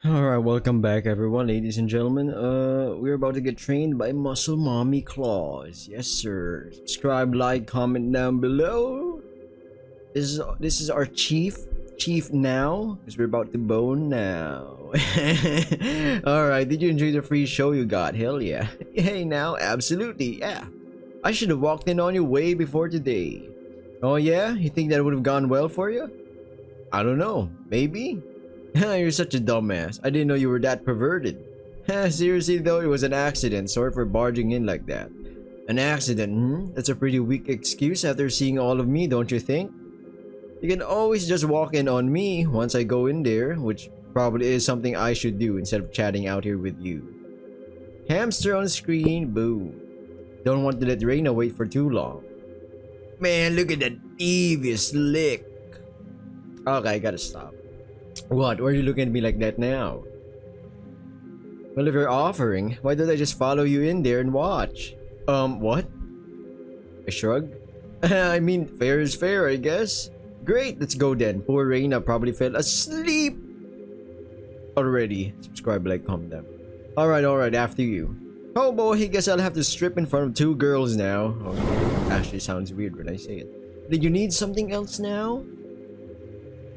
Alright, welcome back everyone, ladies and gentlemen. We're about to get trained by Muscle Mommy Claws. Yes sir. Subscribe, like, comment down below. This is our chief now, because we're about to bone now. Alright, did you enjoy the free show you got? Hell yeah. Hey now, absolutely, yeah. I should have walked in on you way before today. Oh yeah? You think that would have gone well for you? I don't know, maybe? You're such a dumbass. I didn't know you were that perverted. Seriously though, it was an accident. Sorry for barging in like that. An accident, hmm? That's a pretty weak excuse after seeing all of me, don't you think? You can always just walk in on me once I go in there, which probably is something I should do instead of chatting out here with you. Hamster on screen, boo. Don't want to let Reina wait for too long. Man, look at that devious lick. Okay, I gotta stop. What? Why are you looking at me like that now? Well, if you're offering, why don't I just follow you in there and watch? What? I shrug. I mean, fair is fair, I guess. Great, let's go then. Poor Reina probably fell asleep already. Subscribe, like, comment down. Alright, after you. Oh boy, I guess I'll have to strip in front of two girls now. Oh, actually sounds weird when I say it. Did you need something else now?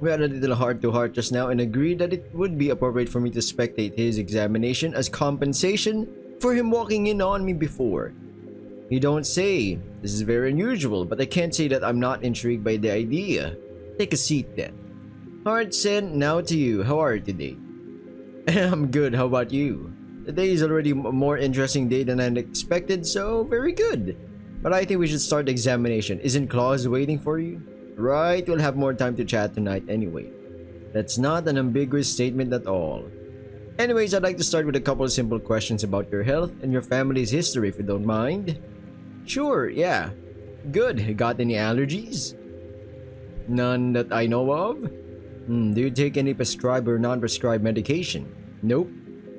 We had a little heart-to-heart just now and agreed that it would be appropriate for me to spectate his examination as compensation for him walking in on me before. You don't say. This is very unusual, but I can't say that I'm not intrigued by the idea. Take a seat then. Alright, Sen, now to you. How are you today? I'm good, how about you? Today is already a more interesting day than I expected, so very good. But I think we should start the examination. Isn't Claus waiting for you? Right, we'll have more time to chat tonight anyway. That's not an ambiguous statement at all. Anyways, I'd like to start with a couple of simple questions about your health and your family's history if you don't mind. Sure, yeah. Good, got any allergies? None that I know of? Do you take any prescribed or non-prescribed medication? Nope.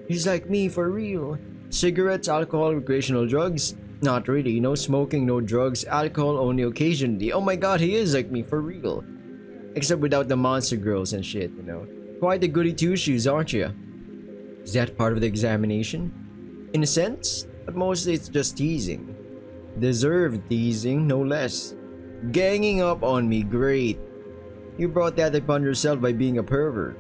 He's like me for real. Cigarettes, alcohol, recreational drugs? Not really. No smoking, no drugs, alcohol only occasionally. Oh my god, he is like me for real. Except without the monster girls and shit, you know. Quite the goody two-shoes, aren't you? Is that part of the examination? In a sense, but mostly it's just teasing. Deserved teasing, no less. Ganging up on me, great. You brought that upon yourself by being a pervert.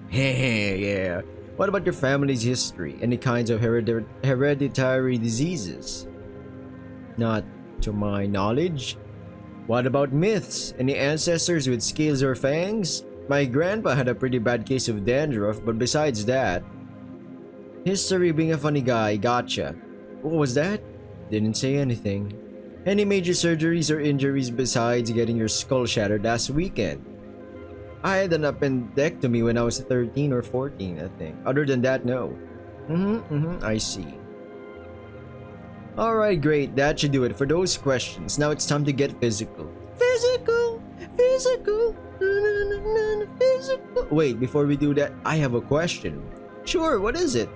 Heh, yeah. What about your family's history? Any kinds of hereditary diseases? Not to my knowledge. What about myths? Any ancestors with scales or fangs? My grandpa had a pretty bad case of dandruff, but besides that... History being a funny guy, gotcha. What was that? Didn't say anything. Any major surgeries or injuries besides getting your skull shattered last weekend? I had an appendectomy when I was 13 or 14, I think. Other than that, no. I see. Alright, great. That should do it for those questions. Now it's time to get physical. Physical! Wait, before we do that, I have a question. Sure, what is it?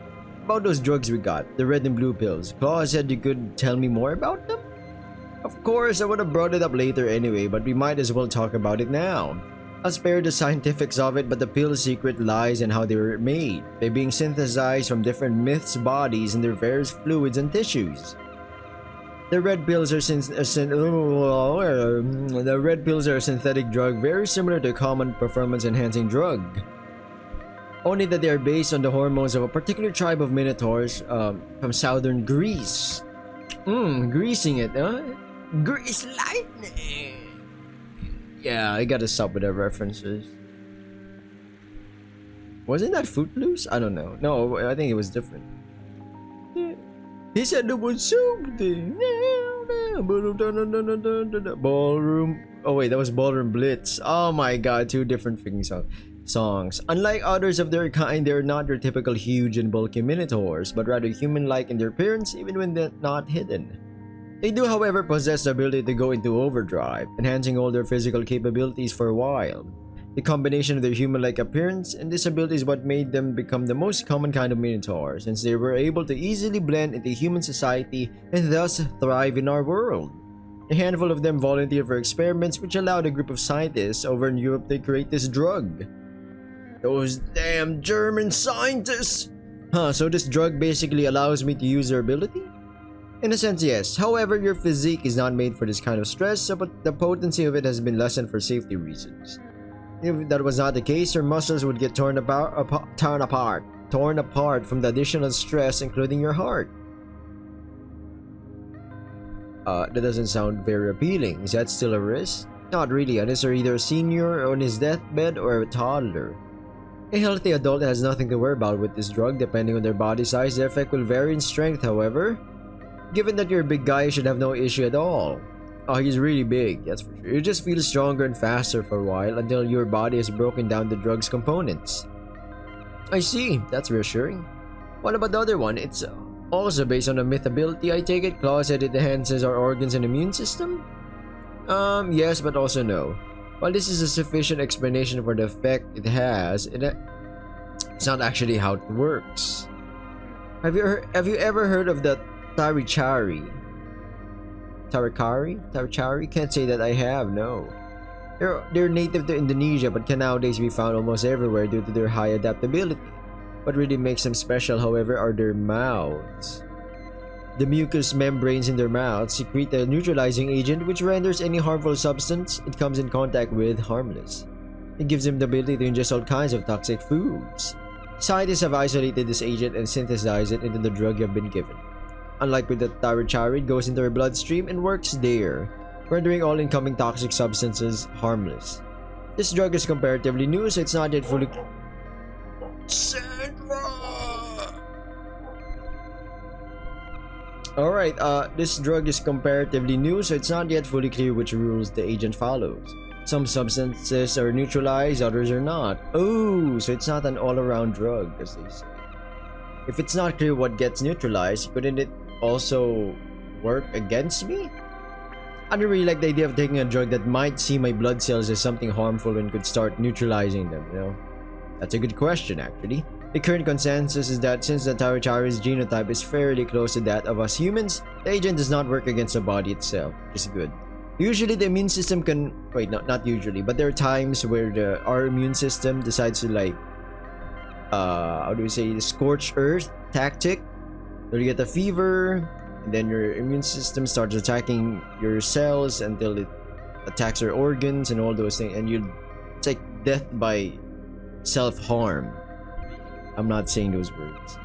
About those drugs we got, the red and blue pills. Claus said you could tell me more about them? Of course, I would have brought it up later anyway, but we might as well talk about it now. I'll spare the scientifics of it, but the pill's secret lies in how they were made. They're being synthesized from different myths' bodies and their various fluids and tissues. The red pills are a synthetic drug very similar to a common performance-enhancing drug. Only that they are based on the hormones of a particular tribe of minotaurs from southern Greece. Greasing it, huh? Grease lightning! Yeah, I gotta stop with the references. Wasn't that Footloose? I don't know. No, I think it was different. He said there was something. Ballroom. Oh wait, that was Ballroom Blitz. Oh my god, two different freaking songs. Unlike others of their kind, they're not your typical huge and bulky minotaurs, but rather human-like in their appearance, even when they're not hidden. They do, however, possess the ability to go into overdrive, enhancing all their physical capabilities for a while. The combination of their human-like appearance and this ability is what made them become the most common kind of minotaur, since they were able to easily blend into human society and thus thrive in our world. A handful of them volunteered for experiments which allowed a group of scientists over in Europe to create this drug. Those damn German scientists! Huh, so this drug basically allows me to use their ability? In a sense, yes. However, your physique is not made for this kind of stress, so but the potency of it has been lessened for safety reasons. If that was not the case, your muscles would get torn apart from the additional stress, including your heart. That doesn't sound very appealing. Is that still a risk? Not really, unless you're either a senior on his deathbed or a toddler. A healthy adult has nothing to worry about with this drug. Depending on their body size, the effect will vary in strength, however. Given that you're a big guy, you should have no issue at all. Oh, he's really big, that's for sure. You just feel stronger and faster for a while until your body has broken down the drug's components. I see, that's reassuring. What about the other one? It's also based on a myth ability, I take it? Claw said it enhances our organs and immune system? Yes, but also no. While this is a sufficient explanation for the effect it has, it's not actually how it works. Have you ever heard of the Taricari? Taricari? Can't say that I have, no. They're native to Indonesia but can nowadays be found almost everywhere due to their high adaptability. What really makes them special, however, are their mouths. The mucous membranes in their mouths secrete a neutralizing agent which renders any harmful substance it comes in contact with harmless. It gives them the ability to ingest all kinds of toxic foods. Scientists have isolated this agent and synthesized it into the drug you have been given. Unlike with the Tarachari, it goes into your bloodstream and works there, rendering all incoming toxic substances harmless. This drug is comparatively new, so it's not yet fully... Alright, this drug is comparatively new, so it's not yet fully clear which rules the agent follows. Some substances are neutralized, others are not. Oh, so it's not an all-around drug, as they say. If it's not clear what gets neutralized, couldn't it also work against me? I don't really like the idea of taking a drug that might see my blood cells as something harmful and could start neutralizing them, you know? That's a good question, actually. The current consensus is that since the Tarachari's genotype is fairly close to that of us humans, the agent does not work against the body itself, which is good. Usually the immune system can... Wait, not usually, but there are times where our immune system decides to like... how do we say? The scorched earth tactic. You'll get a fever, and then your immune system starts attacking your cells until it attacks your organs and all those things, and it's like death by self-harm. I'm not saying those words.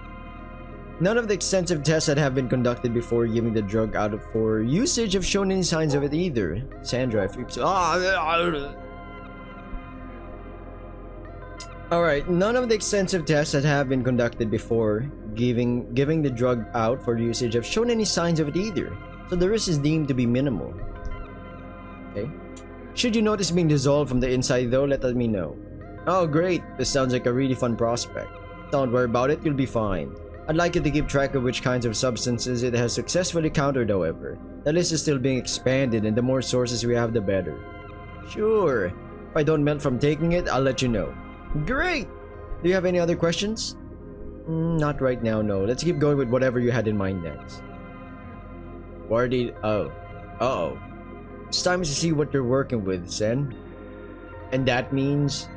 None of the extensive tests that have been conducted before giving the drug out for usage have shown any signs of it either. Sandra, if you... Alright, none of the extensive tests that have been conducted before giving the drug out for usage have shown any signs of it either, so the risk is deemed to be minimal. Okay. Should you notice being dissolved from the inside though, let me know. Oh great, this sounds like a really fun prospect. Don't worry about it, you'll be fine. I'd like you to keep track of which kinds of substances it has successfully countered, however. The list is still being expanded and the more sources we have the better. Sure, if I don't melt from taking it, I'll let you know. Great! Do you have any other questions? Not right now, no. Let's keep going with whatever you had in mind next. Uh-oh. It's time to see what you're working with, Sen. And that means...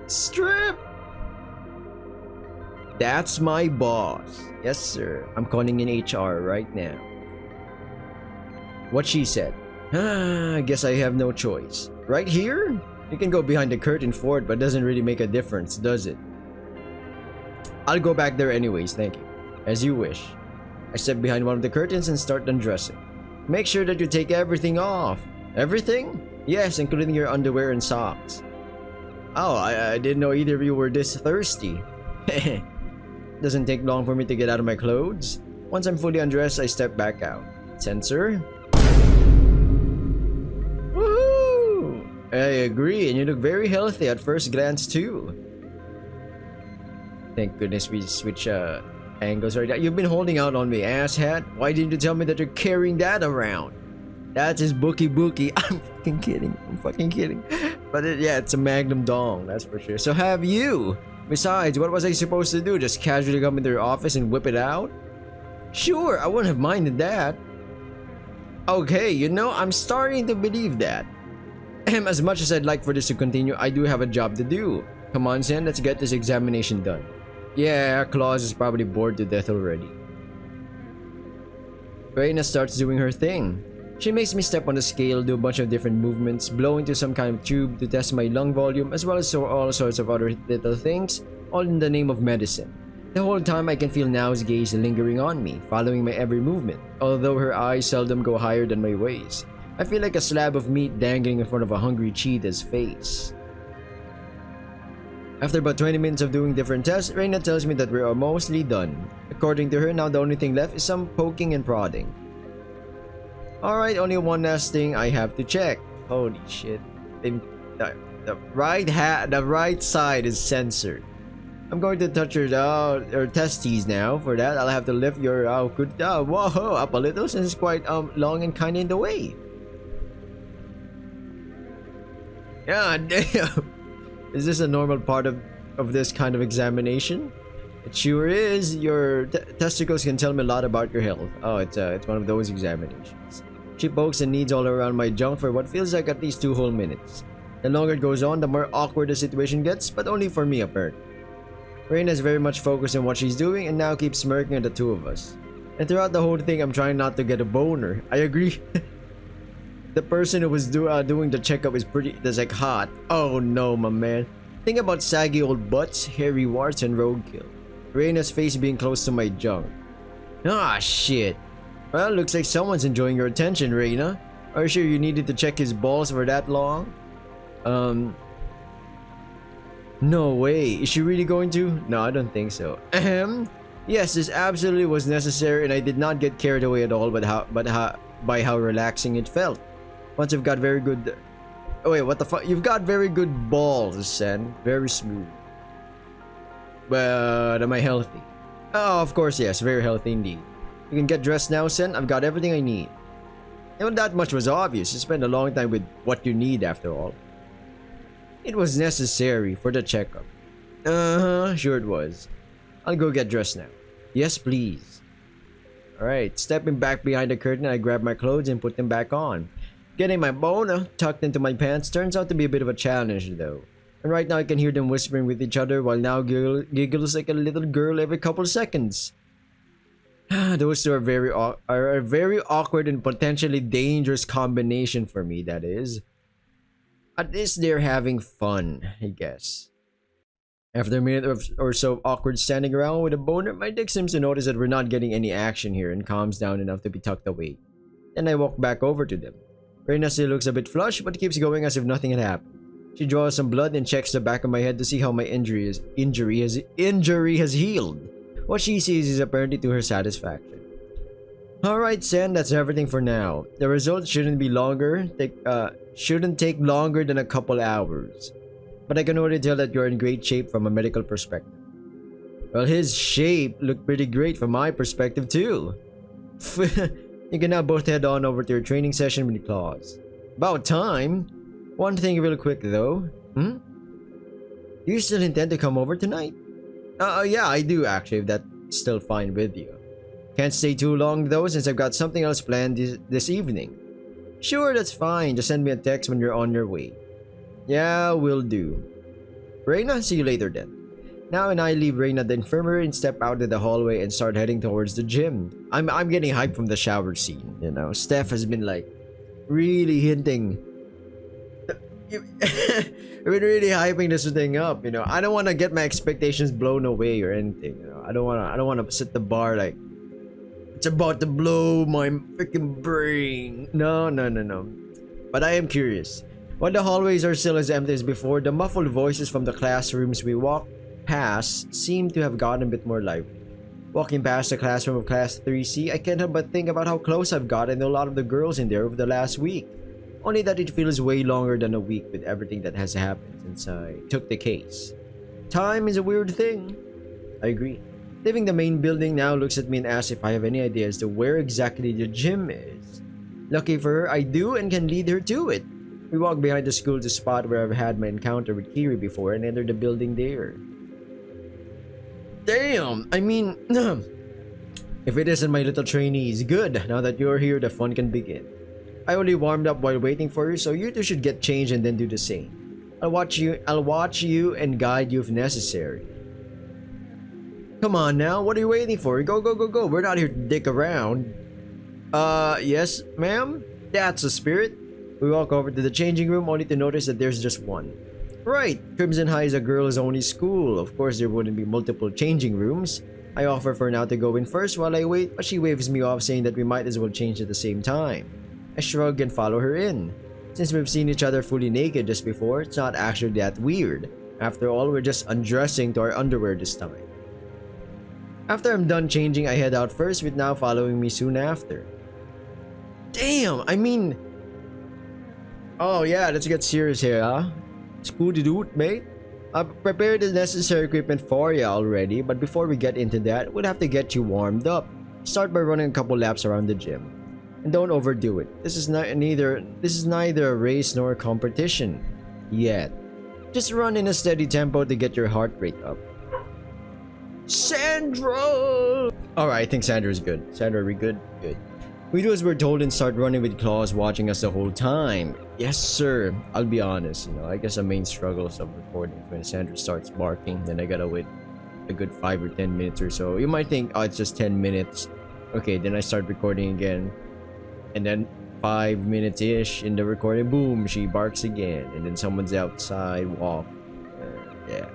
Strip! That's my boss. Yes, sir. I'm calling in HR right now. What she said. I guess I have no choice. Right here? You can go behind the curtain for it, but it doesn't really make a difference, does it? I'll go back there anyways, thank you. As you wish. I step behind one of the curtains and start undressing. Make sure that you take everything off. Everything? Yes, including your underwear and socks. Oh, I didn't know either of you were this thirsty. Doesn't take long for me to get out of my clothes. Once I'm fully undressed, I step back out. Sensor? Woohoo! I agree, and you look very healthy at first glance too. Thank goodness we switch angles right now. You've been holding out on me, asshat. Why didn't you tell me that you're carrying that around? That's his bookie. I'm fucking kidding. But yeah, it's a Magnum dong, that's for sure. So have you. Besides, what was I supposed to do? Just casually come into your office and whip it out? Sure, I wouldn't have minded that. Okay, you know, I'm starting to believe that. As much as I'd like for this to continue, I do have a job to do. Come on, Sen, let's get this examination done. Yeah, Claus is probably bored to death already. Reina starts doing her thing. She makes me step on the scale, do a bunch of different movements, blow into some kind of tube to test my lung volume, as well as all sorts of other little things, all in the name of medicine. The whole time I can feel Nao's gaze lingering on me, following my every movement, although her eyes seldom go higher than my waist. I feel like a slab of meat dangling in front of a hungry cheetah's face. After about 20 minutes of doing different tests, Reina tells me that we are mostly done. According to her, now the only thing left is some poking and prodding. Alright, only one last thing I have to check. Holy shit. The right side is censored. I'm going to touch your testes now. For that, I'll have to lift your whoa, up a little since it's quite long and kind of in the way. God damn. Is this a normal part of this kind of examination? It sure is. Your testicles can tell me a lot about your health. Oh, it's one of those examinations. She pokes and kneads all around my junk for what feels like at least 2 whole minutes. The longer it goes on, the more awkward the situation gets, but only for me apparently. Reina is very much focused on what she's doing and now keeps smirking at the two of us. And throughout the whole thing, I'm trying not to get a boner. I agree. The person who was doing the checkup is that's like hot. Oh no, my man. Think about saggy old butts, hairy warts, and roadkill. Reina's face being close to my junk. Ah, shit. Well, looks like someone's enjoying your attention, Reina. Are you sure you needed to check his balls for that long? No way. Is she really going to? No, I don't think so. Ahem. Yes, this absolutely was necessary, and I did not get carried away at all by how relaxing it felt. Once you've got very good... Oh wait, what the fuck? You've got very good balls, Sen. Very smooth. But am I healthy? Oh, of course, yes. Very healthy indeed. You can get dressed now, Sen. I've got everything I need. And that much was obvious. You spent a long time with what you need, after all. It was necessary for the checkup. Sure it was. I'll go get dressed now. Yes, please. Alright, stepping back behind the curtain, I grab my clothes and put them back on. Getting my boner tucked into my pants turns out to be a bit of a challenge though. And right now I can hear them whispering with each other while now giggles like a little girl every couple seconds. Those two are a very awkward and potentially dangerous combination for me, that is. At least they're having fun, I guess. After a minute or so of awkward standing around with a boner, my dick seems to notice that we're not getting any action here and calms down enough to be tucked away. Then I walk back over to them. Reina still looks a bit flushed but keeps going as if nothing had happened. She draws some blood and checks the back of my head to see how my injury has healed. What she sees is apparently to her satisfaction. Alright, Sen, that's everything for now. The results shouldn't take longer than a couple hours. But I can already tell that you're in great shape from a medical perspective. Well, his shape looked pretty great from my perspective too. You can now both head on over to your training session with Claus. About time. One thing real quick though. Do you still intend to come over tonight? Yeah, I do actually, if that's still fine with you. Can't stay too long though, since I've got something else planned this evening. Sure, that's fine. Just send me a text when you're on your way. Yeah, will do. Reina, see you later then. Now and I leave Reina at the infirmary and step out of the hallway and start heading towards the gym. I'm getting hyped from the shower scene, you know. Steph has been like really hinting. I've been really hyping this thing up, you know. I don't want to get my expectations blown away or anything, you know. I don't want to set the bar like it's about to blow my freaking brain. No. But I am curious. While the hallways are still as empty as before, the muffled voices from the classrooms we walk past seem to have gotten a bit more lively. Walking past the classroom of Class 3C, I can't help but think about how close I've gotten to a lot of the girls in there over the last week. Only that it feels way longer than a week with everything that has happened since I took the case. Time is a weird thing. I agree. Leaving the main building now looks at me and asks if I have any idea as to where exactly the gym is. Lucky for her, I do and can lead her to it. We walk behind the school to the spot where I've had my encounter with Kiri before and enter the building there. Damn! I mean, if it isn't my little trainees, good. Now that you're here, the fun can begin. I only warmed up while waiting for you, so you two should get changed and then do the same. I'll watch you and guide you if necessary. Come on now, what are you waiting for? Go, go, go, go. We're not here to dick around. Yes, ma'am? That's the spirit. We walk over to the changing room only to notice that there's just one. Right, Crimson High is a girls only school. Of course there wouldn't be multiple changing rooms. I offer for now to go in first while I wait, but she waves me off saying that we might as well change at the same time. I shrug and follow her in. Since we've seen each other fully naked just before, it's not actually that weird. After all, we're just undressing to our underwear this time. After I'm done changing, I head out first, with now following me soon after. Damn, I mean... Oh yeah, let's get serious here, huh? Scooty doot, mate. I've prepared the necessary equipment for you already, but before we get into that, we'll have to get you warmed up. Start by running a couple laps around the gym. And don't overdo it. This is neither a race nor a competition. Yet. Just run in a steady tempo to get your heart rate up. Sandra! Alright, I think Sandra's good. Sandra, are we good? Good. We do as we're told and start running with Claws watching us the whole time. Yes, sir. I'll be honest, I guess the main struggles of recording when Sandra starts barking, then I gotta wait a good 5 or 10 minutes or so. You might think, oh, it's just 10 minutes. Okay, then I start recording again. And then 5 minutes-ish in the recording, boom, she barks again. And then someone's outside, walk. Yeah.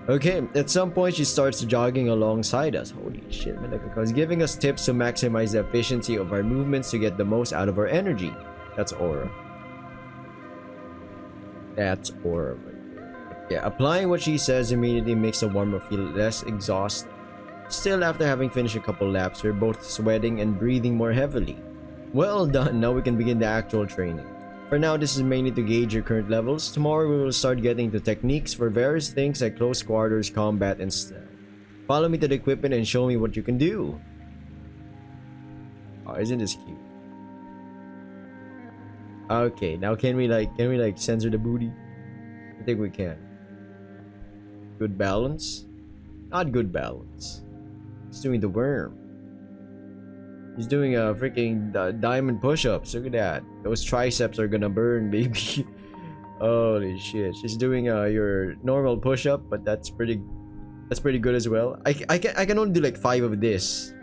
Okay, at some point she starts jogging alongside us. Holy shit, man. Because giving us tips to maximize the efficiency of our movements to get the most out of our energy. That's aura. That's aura. Yeah, applying what she says immediately makes the warm up feel less exhausted. Still, after having finished a couple laps, we're both sweating and breathing more heavily. Well done, now we can begin the actual training. For now, this is mainly to gauge your current levels. Tomorrow, we will start getting to techniques for various things like close quarters, combat, and stealth. Follow me to the equipment and show me what you can do. Oh, isn't this cute? Okay, now can we censor the booty? I think we can. Good balance? Not good balance. He's doing the worm. He's doing a freaking diamond push-ups. Look at that. Those triceps are gonna burn, baby. Holy shit. She's doing your normal push-up, but that's pretty good as well. I can only do like 5 of this.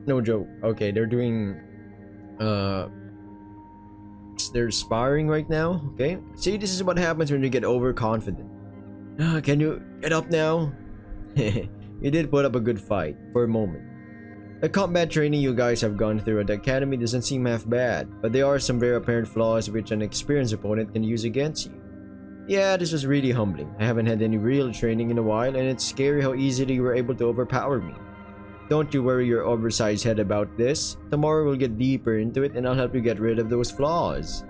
No joke. Okay, they're doing they're sparring right now. Okay. See, this is what happens when you get overconfident. Can you get up now? You did put up a good fight for a moment. The combat training you guys have gone through at the academy doesn't seem half bad, but there are some very apparent flaws which an experienced opponent can use against you. Yeah, this was really humbling. I haven't had any real training in a while, and it's scary how easily you were able to overpower me. Don't you worry your oversized head about this. Tomorrow we'll get deeper into it and I'll help you get rid of those flaws.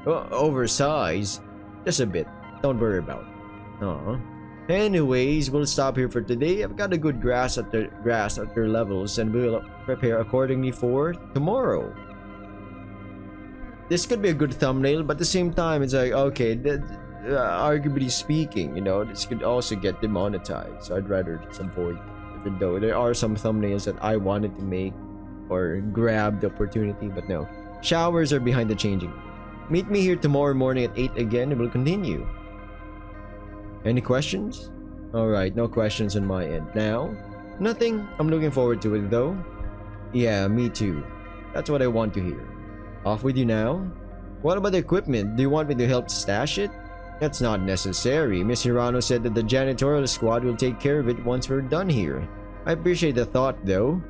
Oversized? Just a bit. Don't worry about it. Anyways, we'll stop here for today. I've got a good grasp at their levels and we'll prepare accordingly for tomorrow. This could be a good thumbnail, but at the same time, it's like, okay, arguably speaking, this could also get demonetized. So I'd rather just avoid, even though there are some thumbnails that I wanted to make or grab the opportunity, but no. Showers are behind the changing room. Meet me here tomorrow morning at 8 again and we'll continue. Any questions? Alright, no questions on my end. Now? Nothing. I'm looking forward to it though. Yeah, me too. That's what I want to hear. Off with you now? What about the equipment? Do you want me to help stash it? That's not necessary. Miss Hirano said that the janitorial squad will take care of it once we're done here. I appreciate the thought though.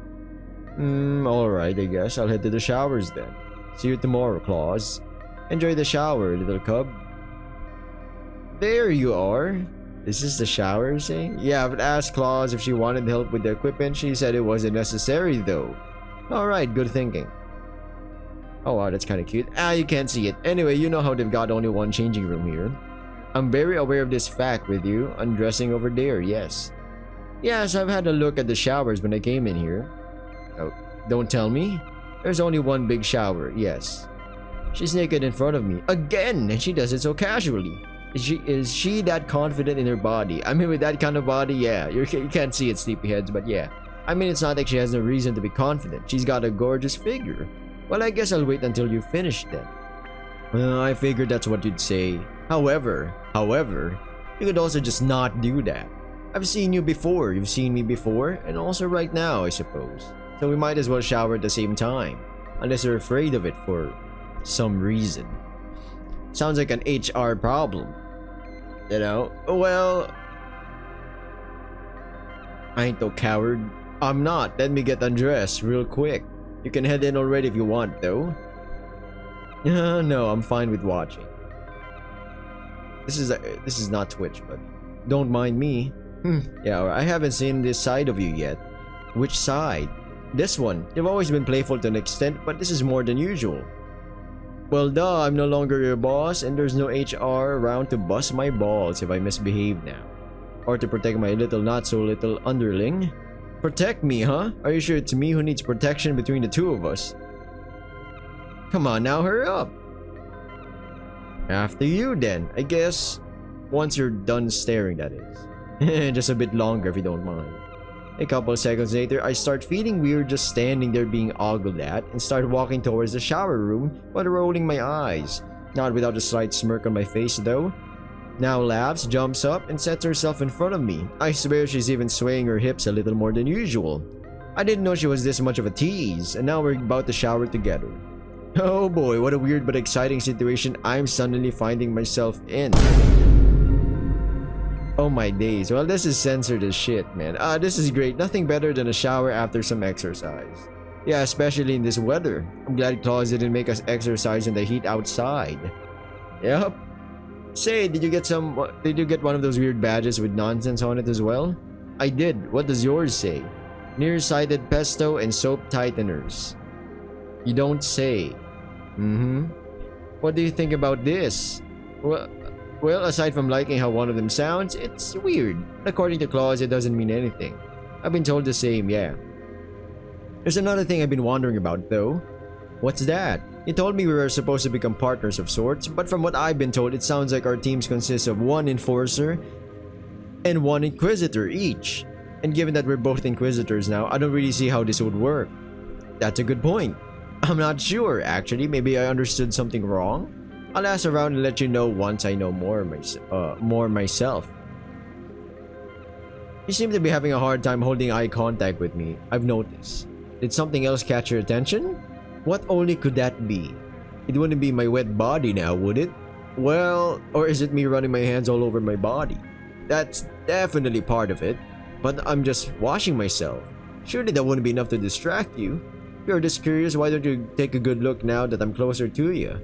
Alright, I guess I'll head to the showers then. See you tomorrow, Claus. Enjoy the shower, little cub. There you are. Is this the shower, saying? Yeah, I've asked Claus if she wanted help with the equipment. She said it wasn't necessary though. Alright, good thinking. Oh wow, that's kind of cute. You can't see it. Anyway, you know how they've got only one changing room here. I'm very aware of this fact with you. Undressing over there, yes. Yes, I've had a look at the showers when I came in here. Oh, don't tell me. There's only one big shower, yes. She's naked in front of me. Again! And she does it so casually. Is she that confident in her body? I mean, with that kind of body, yeah. You can't see it, sleepyheads, but yeah. I mean, it's not like she has no reason to be confident. She's got a gorgeous figure. Well, I guess I'll wait until you finish then. Well, I figured that's what you'd say. However, you could also just not do that. I've seen you before, you've seen me before, and also right now, I suppose. So we might as well shower at the same time, unless you're afraid of it for some reason. Sounds like an HR problem. You know? Well, I ain't no coward. I'm not. Let me get undressed real quick. You can head in already if you want, though. No, I'm fine with watching. This is not Twitch, but don't mind me. Yeah, I haven't seen this side of you yet. Which side? This one. You've always been playful to an extent, but this is more than usual. Well, duh, I'm no longer your boss, and there's no HR around to bust my balls if I misbehave now. Or to protect my little not-so-little underling. Protect me, huh? Are you sure it's me who needs protection between the two of us? Come on now, hurry up. After you then, I guess. Once you're done staring, that is. Just a bit longer if you don't mind. A couple seconds later, I start feeling weird just standing there being ogled at and start walking towards the shower room while rolling my eyes. Not without a slight smirk on my face though. Now laughs, jumps up, and sets herself in front of me. I swear she's even swaying her hips a little more than usual. I didn't know she was this much of a tease, and now we're about to shower together. Oh boy, what a weird but exciting situation I'm suddenly finding myself in. Oh my days, well this is censored as shit, man. This is great, nothing better than a shower after some exercise. Yeah, especially in this weather. I'm glad Claus didn't make us exercise in the heat outside. Yep. Say, did you get one of those weird badges with nonsense on it as well? I did. What does yours say? Nearsighted pesto and soap tighteners. You don't say. What do you think about this? Well, aside from liking how one of them sounds, it's weird. According to Claus, it doesn't mean anything. I've been told the same, yeah. There's another thing I've been wondering about, though. What's that? You told me we were supposed to become partners of sorts, but from what I've been told, it sounds like our teams consist of one Enforcer and one Inquisitor each. And given that we're both Inquisitors now, I don't really see how this would work. That's a good point. I'm not sure, actually. Maybe I understood something wrong. I'll ask around and let you know once I know more myself. You seem to be having a hard time holding eye contact with me, I've noticed. Did something else catch your attention? What only could that be? It wouldn't be my wet body now, would it? Well, or is it me running my hands all over my body? That's definitely part of it. But I'm just washing myself. Surely that wouldn't be enough to distract you. If you're just curious, why don't you take a good look now that I'm closer to you?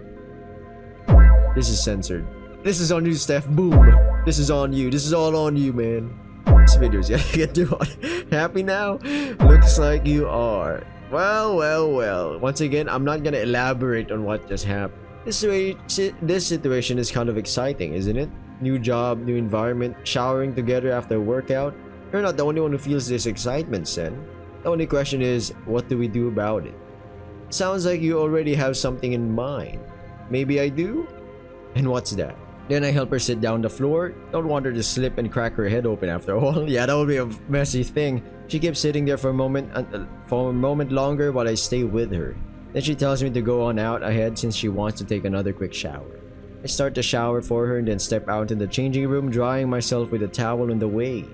This is censored. This is on you, Steph. Boom. This is on you. This is all on you, man. This video's gotta get too hot. Happy now? Looks like you are. Well. Once again, I'm not gonna elaborate on what just happened. This situation is kind of exciting, isn't it? New job, new environment, showering together after a workout. You're not the only one who feels this excitement, Sen. The only question is, what do we do about it? Sounds like you already have something in mind. Maybe I do? And what's that? Then I help her sit down on the floor. Don't want her to slip and crack her head open after all. Yeah, that would be a messy thing. She keeps sitting there for a moment longer while I stay with her. Then she tells me to go on out ahead since she wants to take another quick shower. I start the shower for her and then step out in the changing room, drying myself with a towel on the way.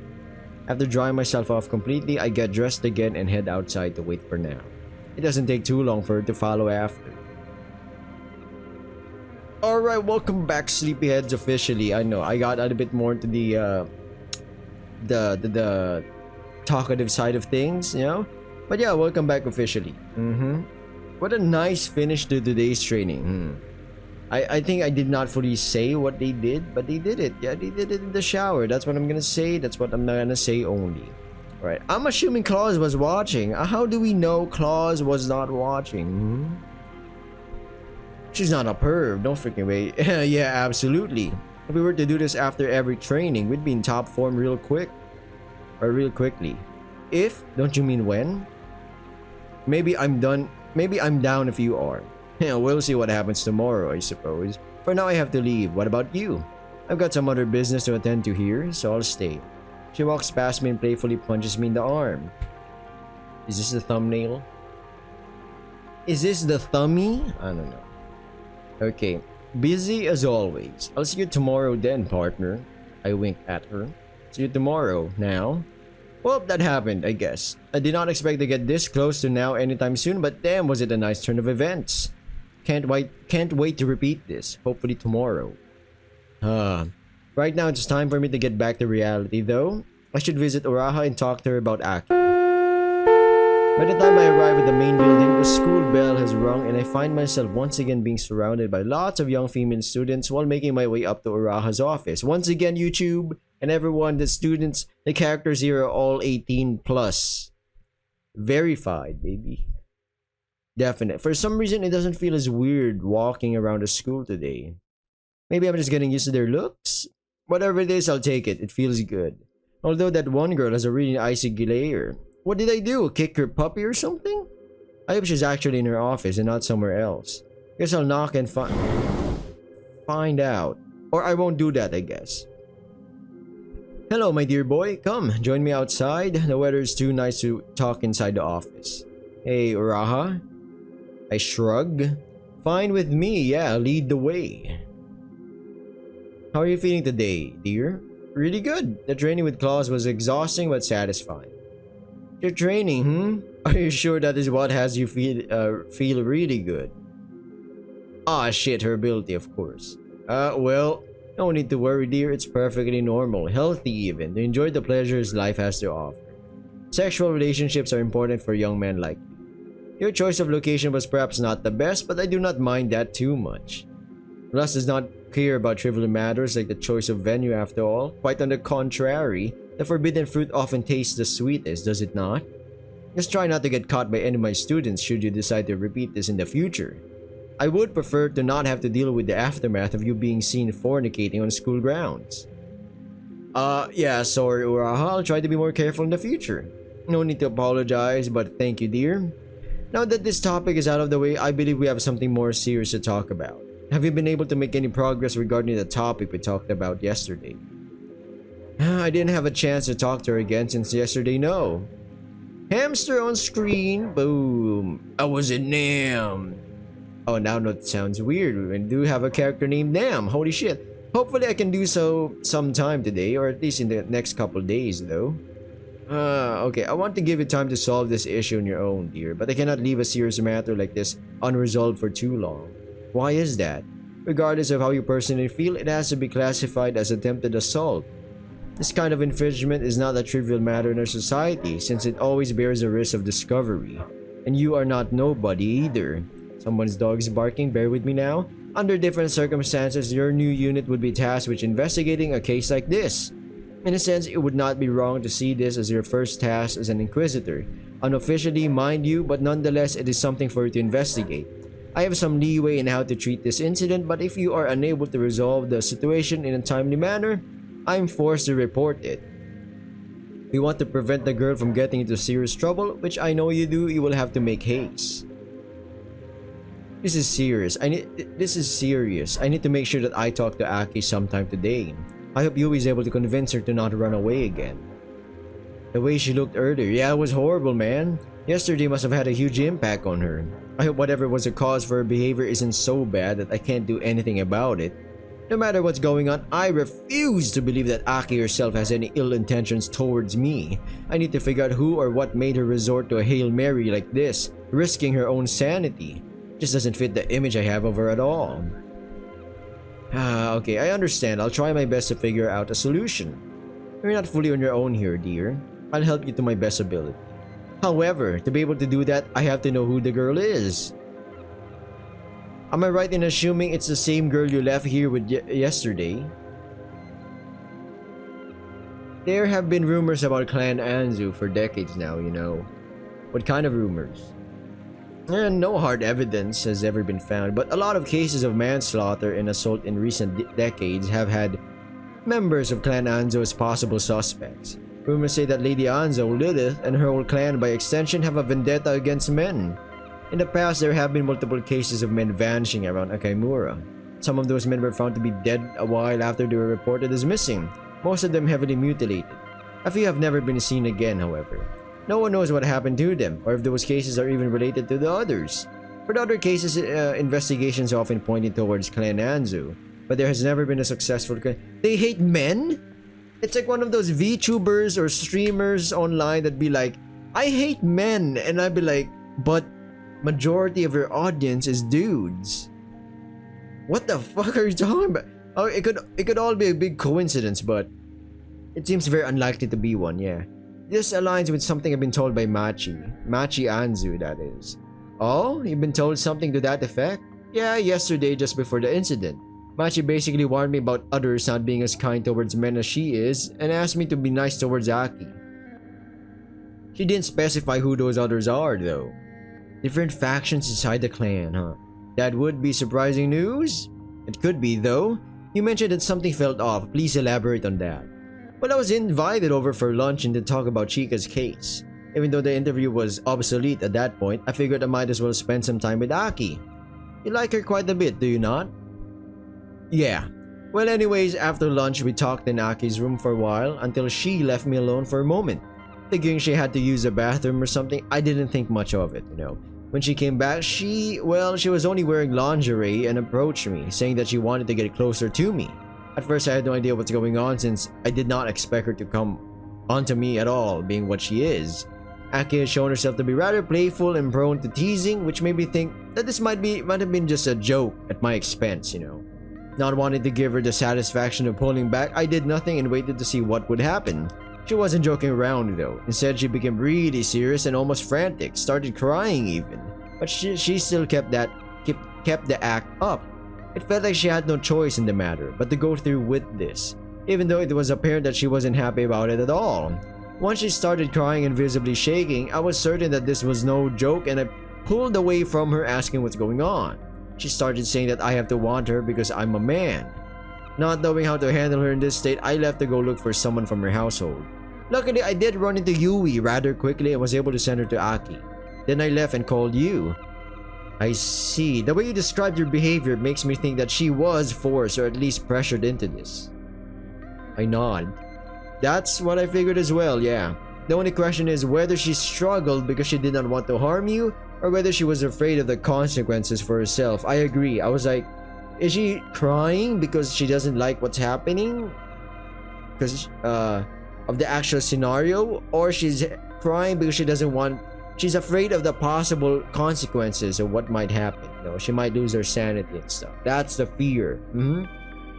After drying myself off completely, I get dressed again and head outside to wait for now. It doesn't take too long for her to follow after. Alright, welcome back, sleepyheads, officially. I know, I got a bit more into the talkative side of things, you know? But yeah, welcome back officially. What a nice finish to today's training. I think I did not fully say what they did, but they did it. Yeah, they did it in the shower. That's what I'm gonna say. That's what I'm not gonna say only. Alright, I'm assuming Claus was watching. How do we know Claus was not watching? She's not a perv, don't freaking wait. Yeah, absolutely. If we were to do this after every training, we'd be in top form real quick. Or real quickly. If, don't you mean when? Maybe I'm down if you are. Yeah, we'll see what happens tomorrow, I suppose. For now, I have to leave. What about you? I've got some other business to attend to here, so I'll stay. She walks past me and playfully punches me in the arm. Is this the thumbnail? Is this the thummy? I don't know. Okay. Busy as always. I'll see you tomorrow then, partner. I wink at her. See you tomorrow, now. Well, that happened, I guess. I did not expect to get this close to now anytime soon, but damn was it a nice turn of events. Can't wait to repeat this. Hopefully tomorrow. Right now it's time for me to get back to reality though. I should visit Uraha and talk to her about Aki. By the time I arrive at the main building, the school bell has rung and I find myself once again being surrounded by lots of young female students while making my way up to Uraha's office. Once again, YouTube and everyone, the students, the characters here are all 18 plus. Verified, baby. Definite. For some reason, it doesn't feel as weird walking around the school today. Maybe I'm just getting used to their looks? Whatever it is, I'll take it. It feels good. Although that one girl has a really icy glare. What did I do? Kick her puppy or something? I hope she's actually in her office and not somewhere else. Guess I'll knock and find out. Or I won't do that, I guess. Hello, my dear boy. Come, join me outside. The weather is too nice to talk inside the office. Hey, Uraha? I shrug. Fine with me, yeah, lead the way. How are you feeling today, dear? Really good. The training with Claus was exhausting but satisfying. Your training, Are you sure that is what has you feel really good? Ah, shit, her ability, of course. Well, no need to worry, dear. It's perfectly normal, healthy even, to enjoy the pleasures life has to offer. Sexual relationships are important for young men like you. Your choice of location was perhaps not the best, but I do not mind that too much. Lust does not care about trivial matters like the choice of venue after all. Quite on the contrary, the forbidden fruit often tastes the sweetest, does it not? Just try not to get caught by any of my students should you decide to repeat this in the future. I would prefer to not have to deal with the aftermath of you being seen fornicating on school grounds. Yeah, sorry Uraha, I'll try to be more careful in the future. No need to apologize, but thank you, dear. Now that this topic is out of the way, I believe we have something more serious to talk about. Have you been able to make any progress regarding the topic we talked about yesterday? I didn't have a chance to talk to her again since yesterday, no. Hamster on screen, boom. I was a Nam. Oh, now that sounds weird. We do have a character named Nam, holy shit. Hopefully I can do so sometime today, or at least in the next couple days though. Okay, I want to give you time to solve this issue on your own, dear, but I cannot leave a serious matter like this unresolved for too long. Why is that? Regardless of how you personally feel, it has to be classified as attempted assault. This kind of infringement is not a trivial matter in our society, since it always bears the risk of discovery. And you are not nobody either. Someone's dog is barking, bear with me now. Under different circumstances, your new unit would be tasked with investigating a case like this. In a sense, it would not be wrong to see this as your first task as an inquisitor. Unofficially, mind you, but nonetheless, it is something for you to investigate. I have some leeway in how to treat this incident, but if you are unable to resolve the situation in a timely manner, I am forced to report it. If you want to prevent the girl from getting into serious trouble, which I know you do, you will have to make haste. This is serious. I need to make sure that I talk to Aki sometime today. I hope Yui is able to convince her to not run away again. The way she looked earlier, yeah, it was horrible, man. Yesterday must have had a huge impact on her. I hope whatever was the cause for her behavior isn't so bad that I can't do anything about it. No matter what's going on, I refuse to believe that Aki herself has any ill intentions towards me. I need to figure out who or what made her resort to a Hail Mary like this, risking her own sanity. Just doesn't fit the image I have of her at all. Okay, I understand. I'll try my best to figure out a solution. You're not fully on your own here, dear. I'll help you to my best ability. However, to be able to do that, I have to know who the girl is. Am I right in assuming it's the same girl you left here with yesterday? There have been rumors about Clan Anzu for decades now, you know. What kind of rumors? And no hard evidence has ever been found, but a lot of cases of manslaughter and assault in recent decades have had members of Clan Anzo as possible suspects. Rumors say that Lady Anzo, Lilith, and her whole clan by extension have a vendetta against men. In the past, there have been multiple cases of men vanishing around Akaimura. Some of those men were found to be dead a while after they were reported as missing, most of them heavily mutilated. A few have never been seen again, however. No one knows what happened to them, or if those cases are even related to the others. For the other cases, investigations often pointing towards Clan Anzu, but there has never been a successful. They hate men? It's like one of those VTubers or streamers online that be like, I hate men, and I'd be like, but majority of your audience is dudes. What the fuck are you talking about? Oh, it could all be a big coincidence, but it seems very unlikely to be one, yeah. This aligns with something I've been told by Machi Anzu, that is. Oh, you've been told something to that effect? Yeah, yesterday just before the incident. Machi basically warned me about others not being as kind towards men as she is, and asked me to be nice towards Aki. She didn't specify who those others are, though. Different factions inside the clan, huh? That would be surprising news? It could be, though. You mentioned that something felt off. Please elaborate on that. Well, I was invited over for lunch and to talk about Chica's case. Even though the interview was obsolete at that point, I figured I might as well spend some time with Aki. You like her quite a bit, do you not? Yeah. Well, anyways, after lunch we talked in Aki's room for a while until she left me alone for a moment. Figuring she had to use the bathroom or something, I didn't think much of it, you know. When she came back, she was only wearing lingerie and approached me, saying that she wanted to get closer to me. At first I had no idea what's going on since I did not expect her to come onto me at all, being what she is. Aki has shown herself to be rather playful and prone to teasing, which made me think that this might have been just a joke at my expense, you know. Not wanting to give her the satisfaction of pulling back, I did nothing and waited to see what would happen. She wasn't joking around though. Instead, she became really serious and almost frantic, started crying even. But she still kept the act up. It felt like she had no choice in the matter but to go through with this, even though it was apparent that she wasn't happy about it at all. Once she started crying and visibly shaking, I was certain that this was no joke and I pulled away from her asking what's going on. She started saying that I have to want her because I'm a man. Not knowing how to handle her in this state, I left to go look for someone from her household. Luckily, I did run into Yui rather quickly and was able to send her to Aki. Then I left and called you. I see. The way you described your behavior makes me think that she was forced or at least pressured into this. I nod. That's what I figured as well, yeah. The only question is whether she struggled because she did not want to harm you or whether she was afraid of the consequences for herself. I agree. I was like, is she crying because she doesn't like what's happening? Because of the actual scenario? Or she's crying because she's afraid of the possible consequences of what might happen. You know, she might lose her sanity and stuff. That's the fear.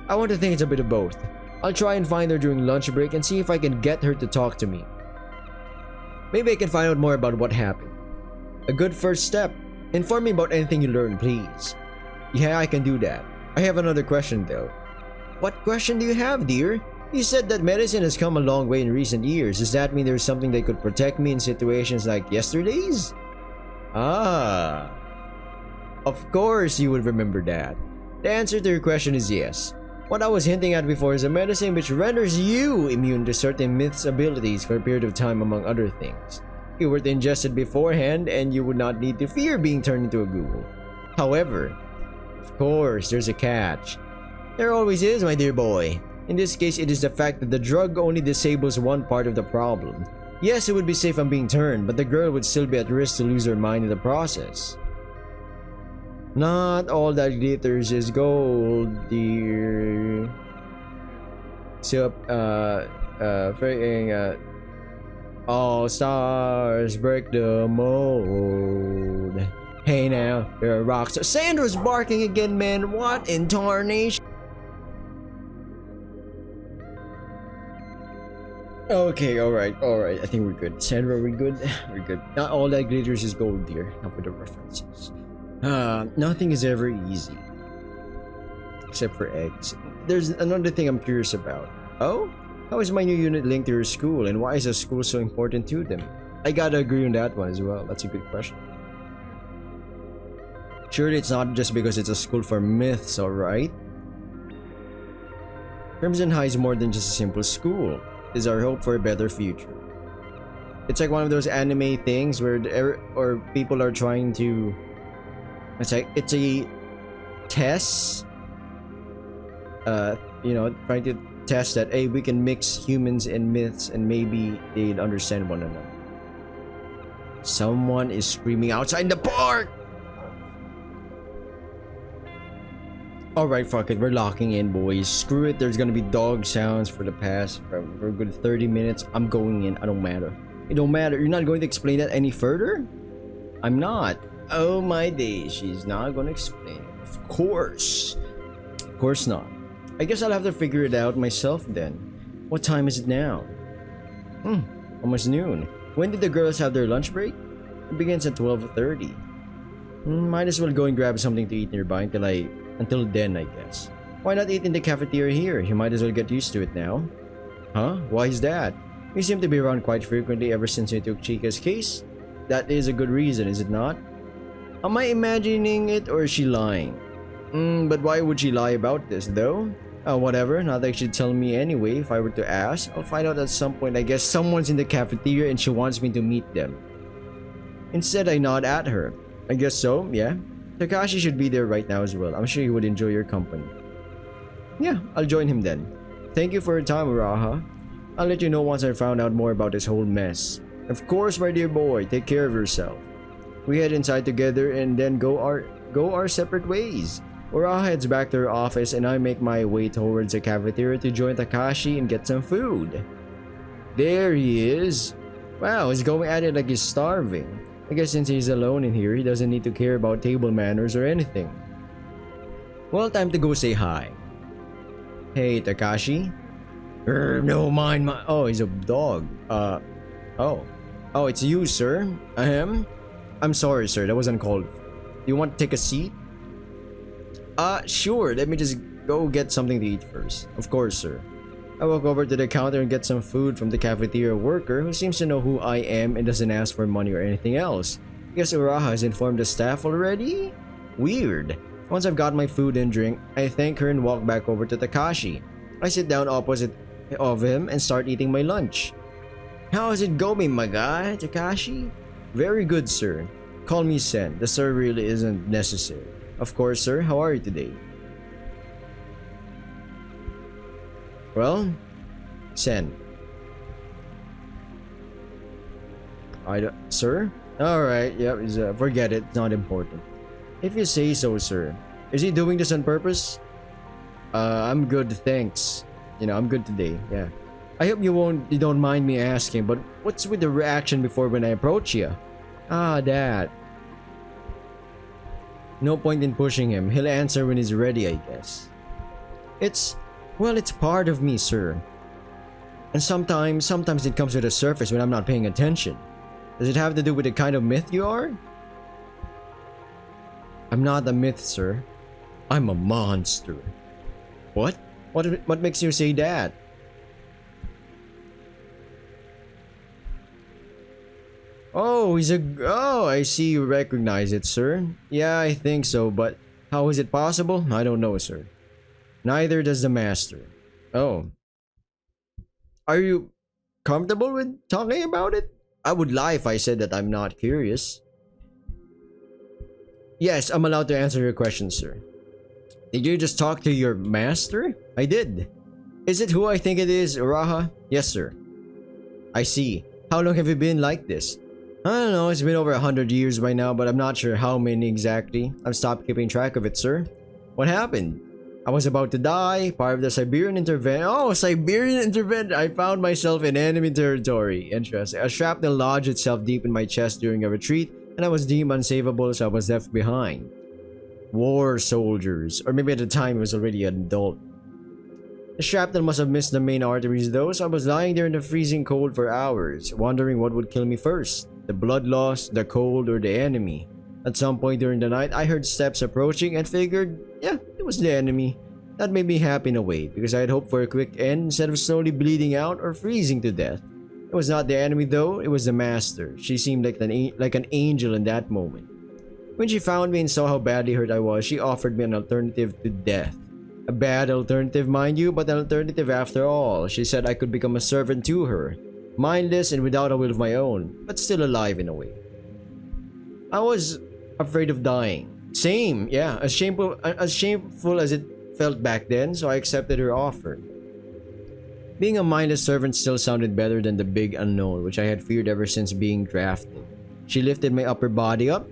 I want to think it's a bit of both. I'll try and find her during lunch break and see if I can get her to talk to me. Maybe I can find out more about what happened. A good first step. Inform me about anything you learn, please. Yeah, I can do that. I have another question though. What question do you have, dear? You said that medicine has come a long way in recent years. Does that mean there's something that could protect me in situations like yesterday's? Ah. Of course you would remember that. The answer to your question is yes. What I was hinting at before is a medicine which renders you immune to certain myths' abilities for a period of time, among other things. You were to ingest it beforehand and you would not need to fear being turned into a ghoul. However, of course, there's a catch. There always is, my dear boy. In this case, it is the fact that the drug only disables one part of the problem. Yes, it would be safe on being turned, but the girl would still be at risk to lose her mind in the process. Not all that glitters is gold, dear. So, freaking, all stars break the mold. Hey now, you're a rock star. Sandra's barking again, man. What in tarnation? Okay, alright. I think we're good. Sandra, we're good? We're good. Not all that glitters is gold, dear. Not with the references. Nothing is ever easy. Except for eggs. There's another thing I'm curious about. Oh? How is my new unit linked to your school, and why is a school so important to them? I gotta agree on that one as well. That's a good question. Surely it's not just because it's a school for myths, alright? Crimson High is more than just a simple school. It is our hope for a better future. It's like one of those anime things where people are trying to... It's a test. Trying to test that, hey, we can mix humans and myths and maybe they'd understand one another. Someone is screaming outside the park! Alright, fuck it, we're locking in, boys. Screw it, there's gonna be dog sounds for a good 30 minutes. I'm going in, I don't matter. It don't matter, you're not going to explain that any further? I'm not. Oh my days, she's not gonna explain it. Of course. Of course not. I guess I'll have to figure it out myself then. What time is it now? Almost noon. When did the girls have their lunch break? It begins at 12:30. Might as well go and grab something to eat nearby until then, I guess. Why not eat in the cafeteria here? You might as well get used to it now. Huh? Why is that? You seem to be around quite frequently ever since you took Chica's case. That is a good reason, is it not? Am I imagining it or is she lying? But why would she lie about this, though? Whatever, not that she'd tell me anyway if I were to ask. I'll find out at some point. I guess someone's in the cafeteria and she wants me to meet them. Instead, I nod at her. I guess so, yeah. Takashi should be there right now as well. I'm sure he would enjoy your company. Yeah, I'll join him then. Thank you for your time, Uraha. I'll let you know once I found out more about this whole mess. Of course, my dear boy, take care of yourself. We head inside together and then go our separate ways. Uraha heads back to her office and I make my way towards the cafeteria to join Takashi and get some food. There he is. Wow, he's going at it like he's starving. I guess since he's alone in here, he doesn't need to care about table manners or anything. Well, time to go say hi. Hey, Takashi. No, mind my... Oh, he's a dog. Oh, it's you, sir. I'm sorry, sir. That wasn't called. You want to take a seat? Sure. Let me just go get something to eat first. Of course, sir. I walk over to the counter and get some food from the cafeteria worker who seems to know who I am and doesn't ask for money or anything else. I guess Uraha has informed the staff already? Weird. Once I've got my food and drink, I thank her and walk back over to Takashi. I sit down opposite of him and start eating my lunch. How is it going, my guy, Takashi? Very good, sir. Call me Sen. The sir really isn't necessary. Of course, sir. How are you today? Well, Sen. Sir? Alright, yep, forget it. It's not important. If you say so, sir. Is he doing this on purpose? I'm good, thanks. I'm good today, yeah. I hope you don't mind me asking, but what's with the reaction before when I approach you? That. No point in pushing him. He'll answer when he's ready, I guess. It's part of me, sir. And sometimes it comes to the surface when I'm not paying attention. Does it have to do with the kind of myth you are? I'm not a myth, sir. I'm a monster. What? What makes you say that? Oh, I see you recognize it, sir. Yeah, I think so, but how is it possible? I don't know, sir. Neither does the master. Oh. Are you comfortable with talking about it? I would lie if I said that I'm not curious. Yes, I'm allowed to answer your question, sir. Did you just talk to your master? I did. Is it who I think it is, Uraha? Yes, sir. I see. How long have you been like this? I don't know, it's been over 100 years by now, but I'm not sure how many exactly. I've stopped keeping track of it, sir. What happened? I was about to die, part of the Siberian intervention. Oh, Siberian intervention! I found myself in enemy territory. Interesting. A shrapnel lodged itself deep in my chest during a retreat, and I was deemed unsavable, so I was left behind. War soldiers. Or maybe at the time I was already an adult. The shrapnel must have missed the main arteries though, so I was lying there in the freezing cold for hours, wondering what would kill me first. The blood loss, the cold, or the enemy. At some point during the night, I heard steps approaching and figured, yeah, it was the enemy. That made me happy in a way, because I had hoped for a quick end instead of slowly bleeding out or freezing to death. It was not the enemy though, it was the master. She seemed like an angel in that moment. When she found me and saw how badly hurt I was, she offered me an alternative to death. A bad alternative, mind you, but an alternative after all. She said I could become a servant to her. Mindless and without a will of my own, but still alive in a way. I was afraid of dying. Same, yeah, as shameful as it felt back then, so I accepted her offer. Being a mindless servant still sounded better than the big unknown, which I had feared ever since being drafted. She lifted my upper body up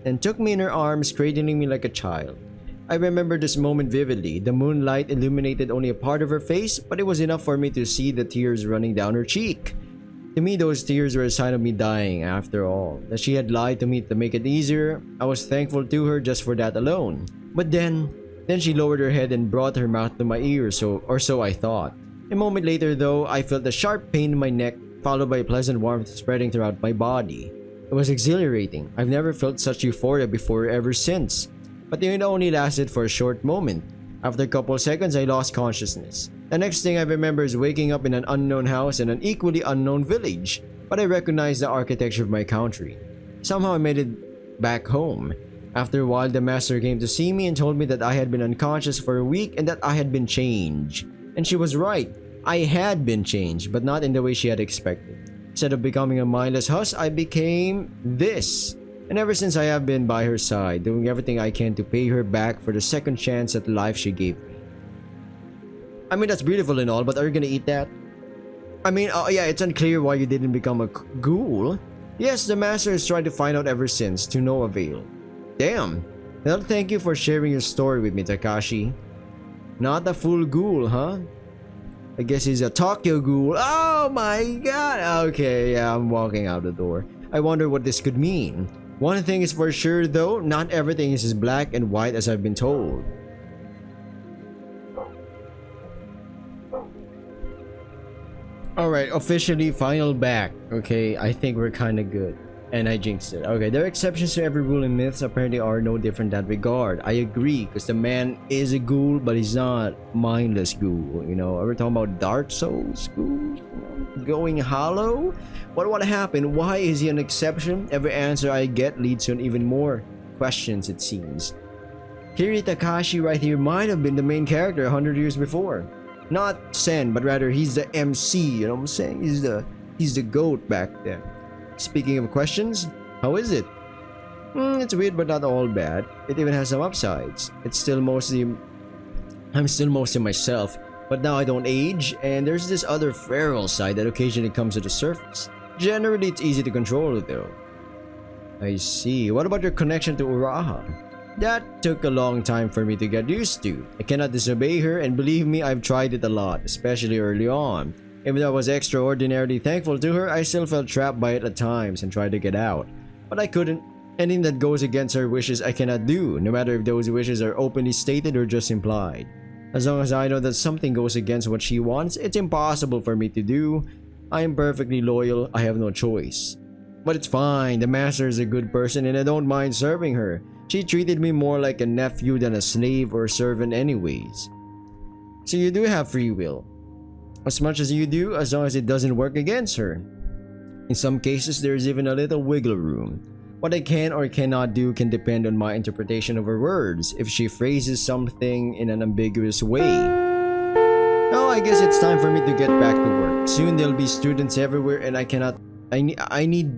and took me in her arms, cradling me like a child. I remember this moment vividly. The moonlight illuminated only a part of her face, but it was enough for me to see the tears running down her cheek. To me, those tears were a sign of me dying after all. That she had lied to me to make it easier, I was thankful to her just for that alone. But then she lowered her head and brought her mouth to my ear, or so I thought. A moment later though, I felt a sharp pain in my neck, followed by a pleasant warmth spreading throughout my body. It was exhilarating. I've never felt such euphoria before ever since. But it only lasted for a short moment. After a couple seconds, I lost consciousness. The next thing I remember is waking up in an unknown house in an equally unknown village, but I recognized the architecture of my country. Somehow I made it back home. After a while, the master came to see me and told me that I had been unconscious for a week and that I had been changed. And she was right. I had been changed, but not in the way she had expected. Instead of becoming a mindless husk, I became this. And ever since I have been by her side, doing everything I can to pay her back for the second chance at life she gave me. I mean, that's beautiful and all, but are you gonna eat that? I mean, yeah, it's unclear why you didn't become a ghoul. Yes, the master has tried to find out ever since, to no avail. Damn. Well, thank you for sharing your story with me, Takashi. Not a full ghoul, huh? I guess he's a Tokyo ghoul. Oh my god! Okay, yeah, I'm walking out the door. I wonder what this could mean. One thing is for sure though, not everything is as black and white as I've been told. Alright, officially final back. Okay, I think we're kinda good. And I jinxed it. Okay, there are exceptions to every rule, and myths apparently are no different in that regard. I agree, because the man is a ghoul, but he's not mindless ghoul. You know, are we talking about Dark Souls ghouls? You know, going hollow? What happened? Why is he an exception? Every answer I get leads to even more questions, it seems. Kiri Takashi right here might have been the main character 100 years before. Not Sen, but rather he's the MC, you know what I'm saying? He's the GOAT back then. Speaking of questions, how is it? It's weird but not all bad. It even has some upsides. I'm still mostly myself, but now I don't age, and there's this other feral side that occasionally comes to the surface. Generally, it's easy to control though. I see. What about your connection to Uraha? That took a long time for me to get used to. I cannot disobey her, and believe me, I've tried it a lot, especially early on. Even though I was extraordinarily thankful to her, I still felt trapped by it at times and tried to get out. But I couldn't. Anything that goes against her wishes I cannot do, no matter if those wishes are openly stated or just implied. As long as I know that something goes against what she wants, it's impossible for me to do. I am perfectly loyal, I have no choice. But it's fine, the master is a good person and I don't mind serving her. She treated me more like a nephew than a slave or servant anyways. So you do have free will. As much as you do, as long as it doesn't work against her. In some cases, there is even a little wiggle room. What I can or cannot do can depend on my interpretation of her words, if she phrases something in an ambiguous way. Now, I guess it's time for me to get back to work. Soon there'll be students everywhere and I need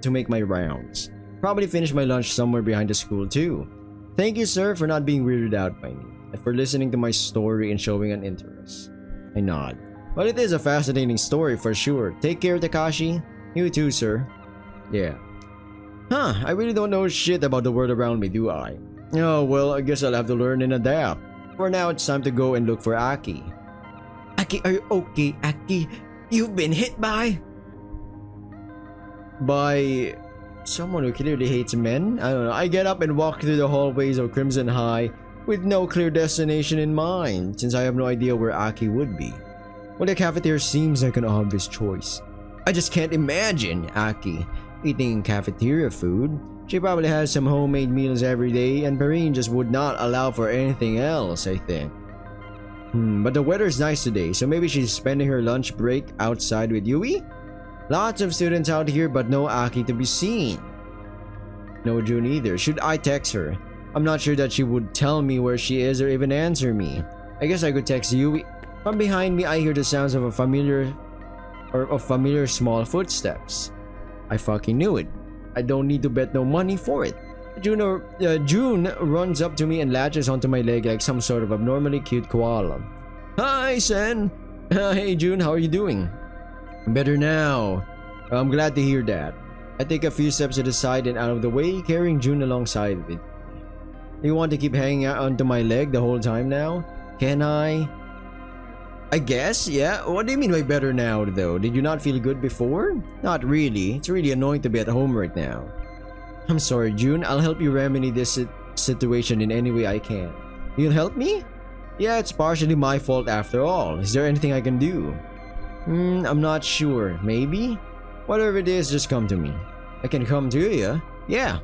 to make my rounds. Probably finish my lunch somewhere behind the school too. Thank you, sir, for not being weirded out by me, and for listening to my story and showing an interest. I nod. Well, it is a fascinating story for sure. Take care, Takashi. You too, sir. Yeah. Huh, I really don't know shit about the world around me, do I? Oh, well, I guess I'll have to learn and adapt. For now, it's time to go and look for Aki. Aki, are you okay, Aki? You've been hit by someone who clearly hates men? I don't know. I get up and walk through the hallways of Crimson High with no clear destination in mind, since I have no idea where Aki would be. Well, the cafeteria seems like an obvious choice. I just can't imagine Aki eating cafeteria food. She probably has some homemade meals every day, and Perrine just would not allow for anything else, I think. But the weather's nice today, so maybe she's spending her lunch break outside with Yui? Lots of students out here, but no Aki to be seen. No June either. Should I text her? I'm not sure that she would tell me where she is or even answer me. I guess I could text Yui. From behind me, I hear the sounds of familiar small footsteps. I fucking knew it. I don't need to bet no money for it. June runs up to me and latches onto my leg like some sort of abnormally cute koala. Hi, Sen. Hey, June, how are you doing? Better now. I'm glad to hear that. I take a few steps to the side and out of the way, carrying June alongside with me. You want to keep hanging out onto my leg the whole time now? Can I? I guess, yeah. What do you mean by better now, though? Did you not feel good before? Not really. It's really annoying to be at home right now. I'm sorry, June. I'll help you remedy this situation in any way I can. You'll help me? Yeah, it's partially my fault after all. Is there anything I can do? I'm not sure. Maybe? Whatever it is, just come to me. I can come to you? Yeah.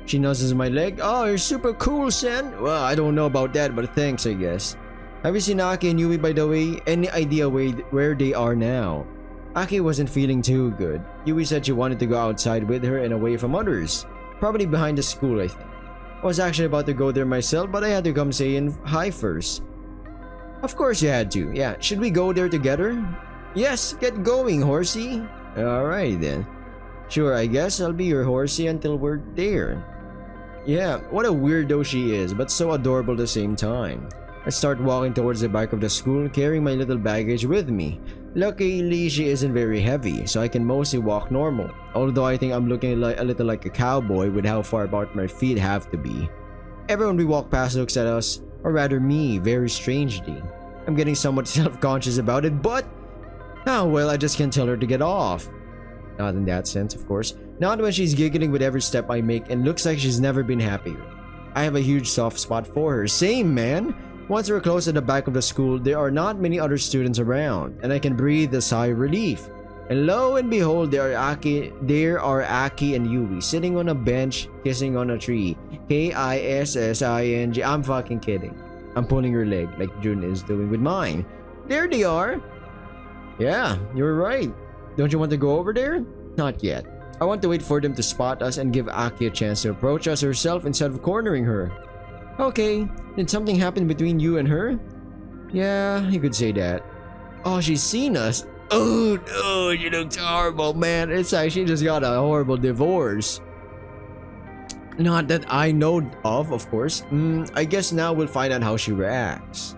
She nuzzles my leg. Oh, you're super cool, Sen. Well, I don't know about that, but thanks, I guess. Have you seen Aki and Yui, by the way? Any idea where they are now? Aki wasn't feeling too good. Yui said she wanted to go outside with her and away from others. Probably behind the school, I think. I was actually about to go there myself, but I had to come say hi first. Of course you had to. Yeah, should we go there together? Yes, get going, horsey. Alright then. Sure, I guess I'll be your horsey until we're there. Yeah, what a weirdo she is, but so adorable at the same time. I start walking towards the back of the school, carrying my little baggage with me. Luckily, she isn't very heavy, so I can mostly walk normal. Although I think I'm looking a little like a cowboy with how far apart my feet have to be. Everyone we walk past looks at us, or rather me, very strangely. I'm getting somewhat self-conscious about it, but... oh well, I just can't tell her to get off. Not in that sense, of course. Not when she's giggling with every step I make and looks like she's never been happier. I have a huge soft spot for her. Same, man! Once we're close to the back of the school, there are not many other students around, and I can breathe a sigh of relief. And lo and behold, there are Aki and Yui sitting on a bench, kissing on a tree. Kissing. I'm fucking kidding. I'm pulling her leg like June is doing with mine. There they are! Yeah, you're right. Don't you want to go over there? Not yet. I want to wait for them to spot us and give Aki a chance to approach us herself instead of cornering her. Okay, did something happen between you and her? Yeah, you could say that. Oh, she's seen us. Oh, no, she looks horrible, man. It's like she just got a horrible divorce. Not that I know of course. I guess now we'll find out how she reacts.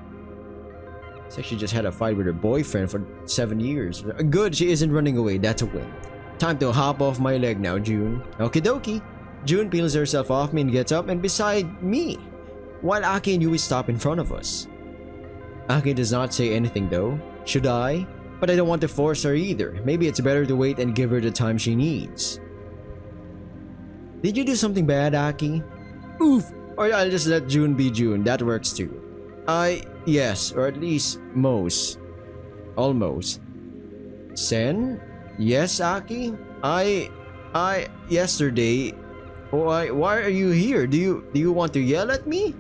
It's like she just had a fight with her boyfriend for 7 years. Good, she isn't running away. That's a win. Time to hop off my leg now, June. Okie dokie. June peels herself off me and gets up and beside me, while Aki and Yui stop in front of us. Aki does not say anything though. Should I? But I don't want to force her either. Maybe it's better to wait and give her the time she needs. Did you do something bad, Aki? Oof! Or I'll just let June be June. That works too. Yes, or at least most. Almost. Sen? Yes, Aki? Yesterday... Why are you here? Do you want to yell at me?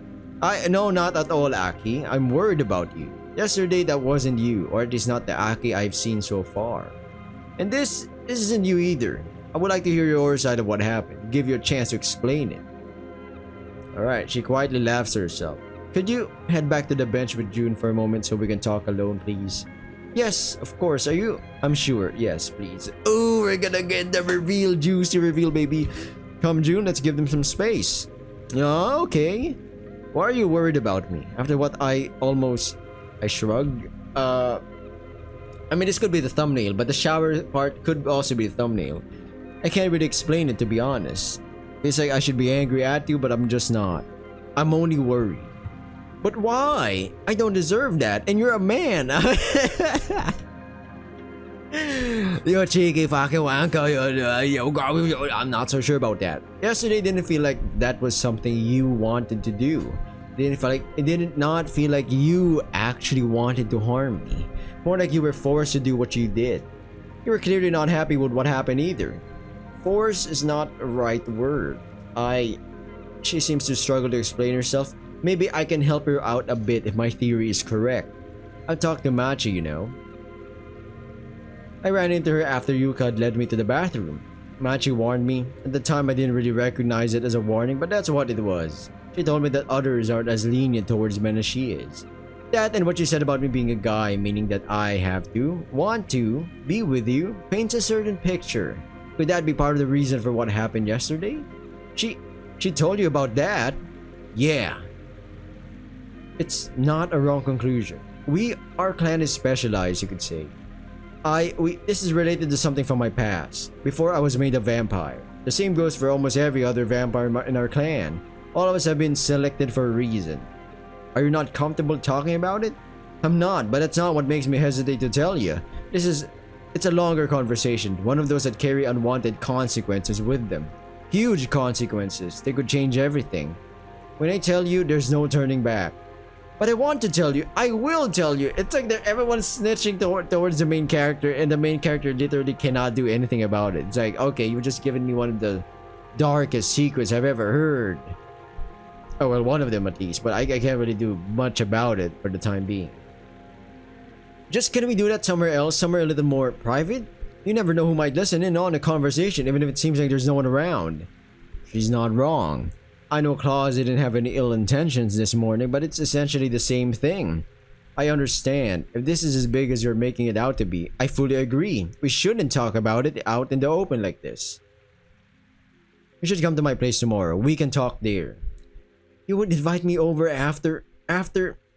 No, not at all, Aki. I'm worried about you. Yesterday, that wasn't you, or at least not the Aki I've seen so far. And this isn't you either. I would like to hear your side of what happened. Give you a chance to explain it. Alright, she quietly laughs to herself. Could you head back to the bench with June for a moment so we can talk alone, please? Yes, of course. Are you? I'm sure. Yes, please. Oh, we're gonna get the reveal, juicy reveal, baby. Come, June, let's give them some space. Oh, okay. Why are you worried about me? After what I shrugged. I mean, this could be the thumbnail, but the shower part could also be the thumbnail. I can't really explain it, to be honest. It's like I should be angry at you, but I'm just not. I'm only worried. But why? I don't deserve that, and you're a man. You cheeky fucking wanker. I'm not so sure about that. Yesterday didn't feel like that was something you wanted to do. It did not feel like you actually wanted to harm me. More like you were forced to do what you did. You were clearly not happy with what happened either. Force is not a right word. She seems to struggle to explain herself. Maybe I can help her out a bit if my theory is correct. I'll talk to Machi, you know. I ran into her after Yuka had led me to the bathroom. Machi warned me. At the time I didn't really recognize it as a warning, but that's what it was. She told me that others aren't as lenient towards men as she is. That and what she said about me being a guy, meaning that I have to, want to, be with you, paints a certain picture. Could that be part of the reason for what happened yesterday? She told you about that? Yeah. It's not a wrong conclusion. Our clan is specialized, you could say. This is related to something from my past. Before I was made a vampire. The same goes for almost every other vampire in our clan. All of us have been selected for a reason. Are you not comfortable talking about it? I'm not, but that's not what makes me hesitate to tell you. It's a longer conversation, one of those that carry unwanted consequences with them. Huge consequences. They could change everything. When I tell you, there's no turning back. But I want to tell you. I will tell you. It's like everyone's snitching towards the main character, and the main character literally cannot do anything about it. It's like, okay, you've just given me one of the darkest secrets I've ever heard. Oh, well, one of them at least, but I can't really do much about it for the time being. Just can we do that somewhere else, somewhere a little more private? You never know who might listen in on a conversation, even if it seems like there's no one around. She's not wrong. I know Claus didn't have any ill intentions this morning, but it's essentially the same thing. I understand. If this is as big as you're making it out to be, I fully agree. We shouldn't talk about it out in the open like this. You should come to my place tomorrow. We can talk there. You would invite me over after...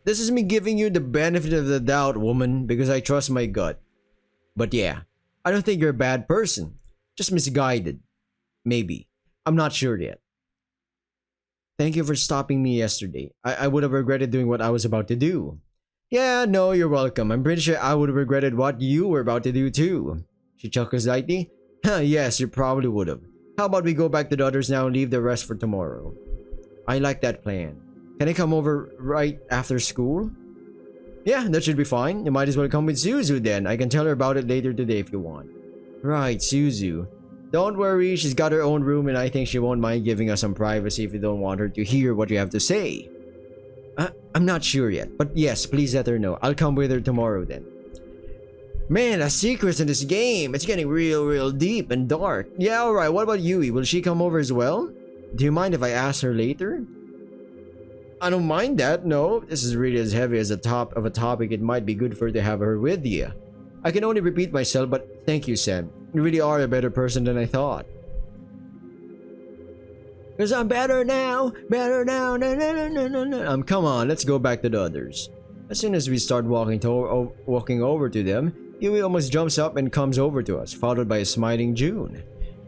This is me giving you the benefit of the doubt, woman, because I trust my gut. But yeah, I don't think you're a bad person. Just misguided. Maybe. I'm not sure yet. Thank you for stopping me yesterday. I would have regretted doing what I was about to do. Yeah, no, you're welcome. I'm pretty sure I would have regretted what you were about to do too. She chuckles lightly. Yes, you probably would have. How about we go back to the others now and leave the rest for tomorrow? I like that plan. Can I come over right after school? Yeah, that should be fine. You might as well come with Suzu then. I can tell her about it later today if you want. Right, Suzu. Don't worry, she's got her own room and I think she won't mind giving us some privacy if you don't want her to hear what you have to say. I'm not sure yet, but yes, please let her know. I'll come with her tomorrow then. Man, the secrets in this game. It's getting real deep and dark. Yeah, alright, what about Yui? Will she come over as well? Do you mind if I ask her later? I don't mind that, no. This is really as heavy as a topic. It might be good for her to have her with you. I can only repeat myself, but thank you, Sam. You really are a better person than I thought. Cause I'm better now, no. Come on, let's go back to the others. As soon as we start walking over to them, Yui almost jumps up and comes over to us, followed by a smiling June.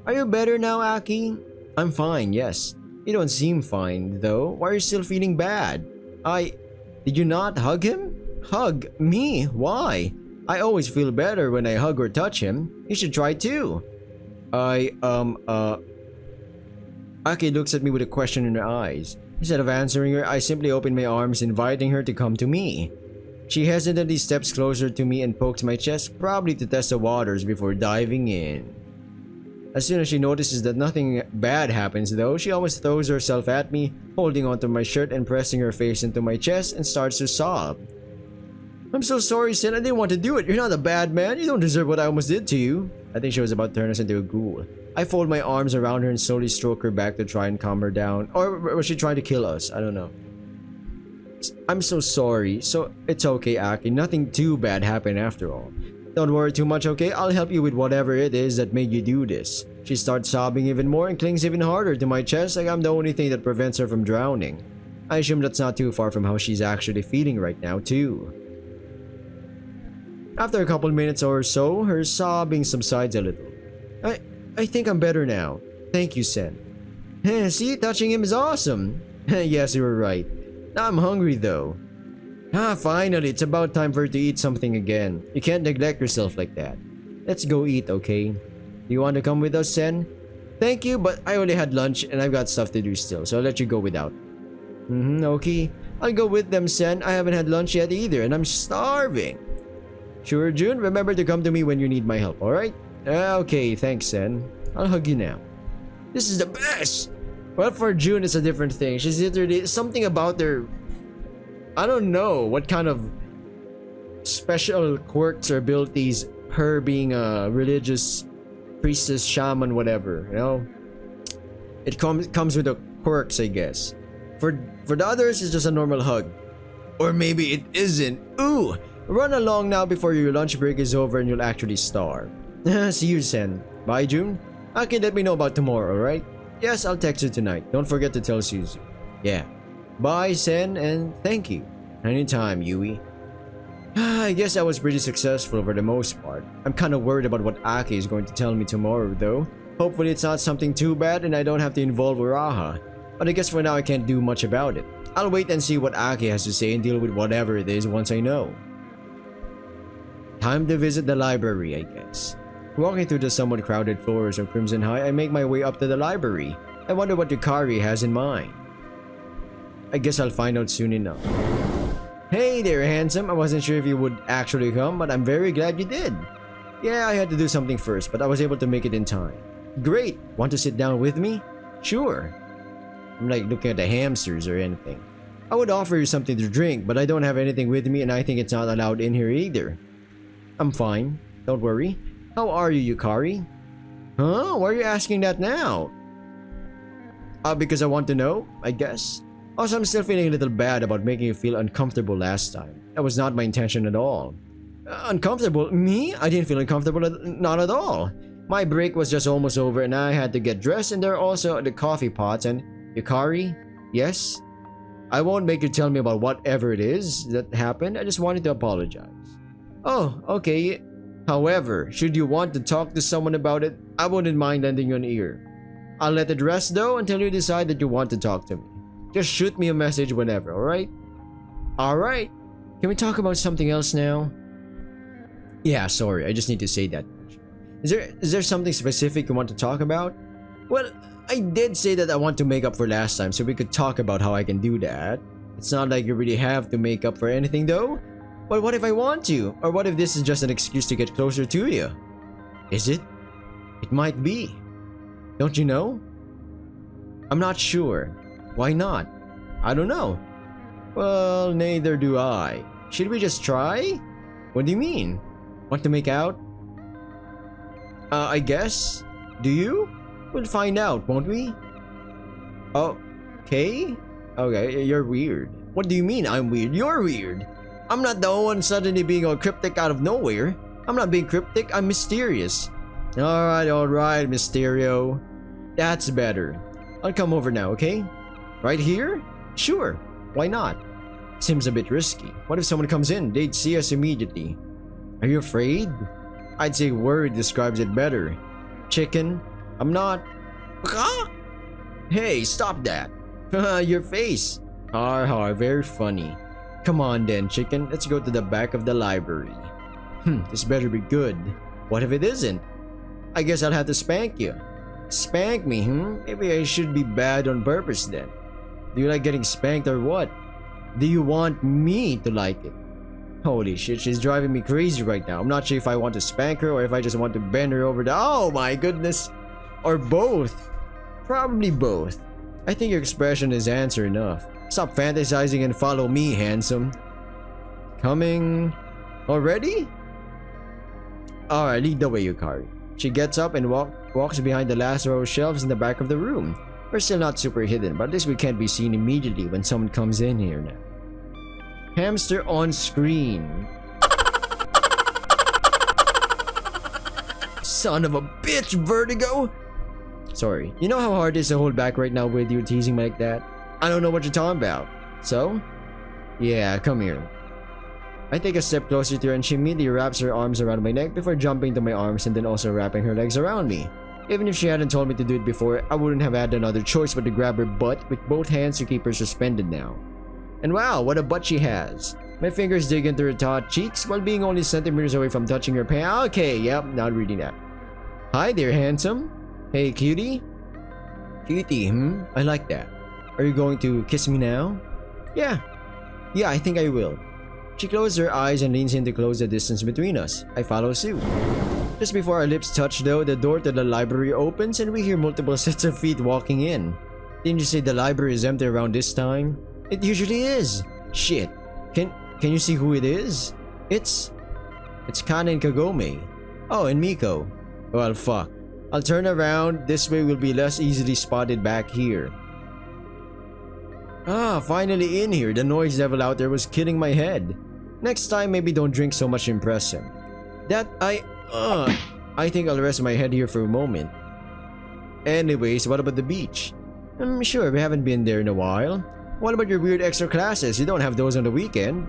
Are you better now, Aki? I'm fine, yes. You don't seem fine, though. Why are you still feeling bad? Did you not hug him? Hug me? Why? I always feel better when I hug or touch him. You should try too. Aki looks at me with a question in her eyes. Instead of answering her, I simply open my arms, inviting her to come to me. She hesitantly steps closer to me and pokes my chest, probably to test the waters before diving in. As soon as she notices that nothing bad happens though, she almost throws herself at me, holding onto my shirt and pressing her face into my chest and starts to sob. I'm so sorry, Sin. I didn't want to do it. You're not a bad man. You don't deserve what I almost did to you. I think she was about to turn us into a ghoul. I fold my arms around her and slowly stroke her back to try and calm her down. Or was she trying to kill us? I don't know. I'm so sorry. So it's okay, Aki. Nothing too bad happened after all. Don't worry too much, okay? I'll help you with whatever it is that made you do this. She starts sobbing even more and clings even harder to my chest like I'm the only thing that prevents her from drowning. I assume that's not too far from how she's actually feeling right now, too. After a couple minutes or so, her sobbing subsides a little. I think I'm better now. Thank you, Sen. See, touching him is awesome. Yes, you were right. Now I'm hungry though. Finally, it's about time for her to eat something again. You can't neglect yourself like that. Let's go eat, okay? Do you want to come with us, Sen? Thank you, but I only had lunch and I've got stuff to do still, so I'll let you go without. Okay. I'll go with them, Sen. I haven't had lunch yet either, and I'm starving. Sure, June. Remember to come to me when you need my help, alright? Okay, thanks, Sen. I'll hug you now. This is the best! Well, for June, it's a different thing. She's literally... something about her... I don't know what kind of special quirks or abilities her being a religious priestess, shaman, whatever, you know? It comes with the quirks, I guess. For the others, it's just a normal hug. Or maybe it isn't. Ooh! Run along now before your lunch break is over and you'll actually starve. See you, Sen. Bye, June. Okay, let me know about tomorrow, alright? Yes, I'll text you tonight. Don't forget to tell Suzu. Yeah. Bye, Sen, and thank you. Anytime, Yui. I guess I was pretty successful for the most part. I'm kinda worried about what Aki is going to tell me tomorrow, though. Hopefully it's not something too bad and I don't have to involve Uraha. But I guess for now I can't do much about it. I'll wait and see what Aki has to say and deal with whatever it is once I know. Time to visit the library, I guess. Walking through the somewhat crowded floors of Crimson High, I make my way up to the library. I wonder what Yukari has in mind. I guess I'll find out soon enough. Hey there, handsome. I wasn't sure if you would actually come, but I'm very glad you did. Yeah, I had to do something first, but I was able to make it in time. Great! Want to sit down with me? Sure. I'm like looking at the hamsters or anything. I would offer you something to drink, but I don't have anything with me and I think it's not allowed in here either. I'm fine. Don't worry. How are you, Yukari? Huh? Why are you asking that now? Because I want to know, I guess. Also, I'm still feeling a little bad about making you feel uncomfortable last time. That was not my intention at all. Uncomfortable? Me? I didn't feel uncomfortable, not at all. My break was just almost over and I had to get dressed, and there are also the coffee pots and... Yukari? Yes? I won't make you tell me about whatever it is that happened. I just wanted to apologize. Oh, okay. However, should you want to talk to someone about it, I wouldn't mind lending you an ear. I'll let it rest though until you decide that you want to talk to me. Just shoot me a message whenever, alright? Alright. Can we talk about something else now? Yeah, sorry, I just need to say that. Is there something specific you want to talk about? Well, I did say that I want to make up for last time, so we could talk about how I can do that. It's not like you really have to make up for anything though. But what if I want to? Or what if this is just an excuse to get closer to you? Is it? It might be. Don't you know? I'm not sure. Why not? I don't know. Well, neither do I. Should we just try? What do you mean? Want to make out? I guess. Do you? We'll find out, won't we? Oh, okay. Okay, you're weird. What do you mean I'm weird? You're weird. I'm not the one suddenly being all cryptic out of nowhere. I'm not being cryptic, I'm mysterious. Alright, Mysterio. That's better. I'll come over now, okay? Right here? Sure. Why not? Seems a bit risky. What if someone comes in? They'd see us immediately. Are you afraid? I'd say word describes it better. Chicken? I'm not... Hey, stop that. Your face. Har, very funny. Come on then, chicken. Let's go to the back of the library. This better be good. What if it isn't? I guess I'll have to spank you. Spank me, Maybe I should be bad on purpose then. Do you like getting spanked or what? Do you want me to like it? Holy shit, she's driving me crazy right now. I'm not sure if I want to spank her or if I just want to bend her over the... Oh my goodness. Or both. Probably both. I think your expression is answer enough. Stop fantasizing and follow me, handsome. Coming... Already? Alright, lead the way, Yukari. She gets up and walks behind the last row of shelves in the back of the room. We're still not super hidden, but at least we can't be seen immediately when someone comes in here now. Hamster on screen. Son of a bitch, Vertigo! Sorry, you know how hard it is to hold back right now with you teasing me like that? I don't know what you're talking about. So? Yeah, come here. I take a step closer to her and she immediately wraps her arms around my neck before jumping to my arms and then also wrapping her legs around me. Even if she hadn't told me to do it before, I wouldn't have had another choice but to grab her butt with both hands to keep her suspended now. And wow, what a butt she has. My fingers dig into her taut cheeks while being only centimeters away from touching her pants. Okay, yep, not reading that. Hi there, handsome. Hey, cutie. Cutie, I like that. Are you going to kiss me now? Yeah, I think I will. She closes her eyes and leans in to close the distance between us. I follow suit. Just before our lips touch though, the door to the library opens and we hear multiple sets of feet walking in. Didn't you say the library is empty around this time? It usually is. Shit. Can you see who it is? It's Kana and Kagome. Oh, and Miko. Well, fuck. I'll turn around. This way we'll be less easily spotted back here. Ah, finally in here. The noise level out there was killing my head. Next time, maybe don't drink so much to impress him. I think I'll rest my head here for a moment. Anyways, what about the beach? I'm sure we haven't been there in a while. What about your weird extra classes? You don't have those on the weekend.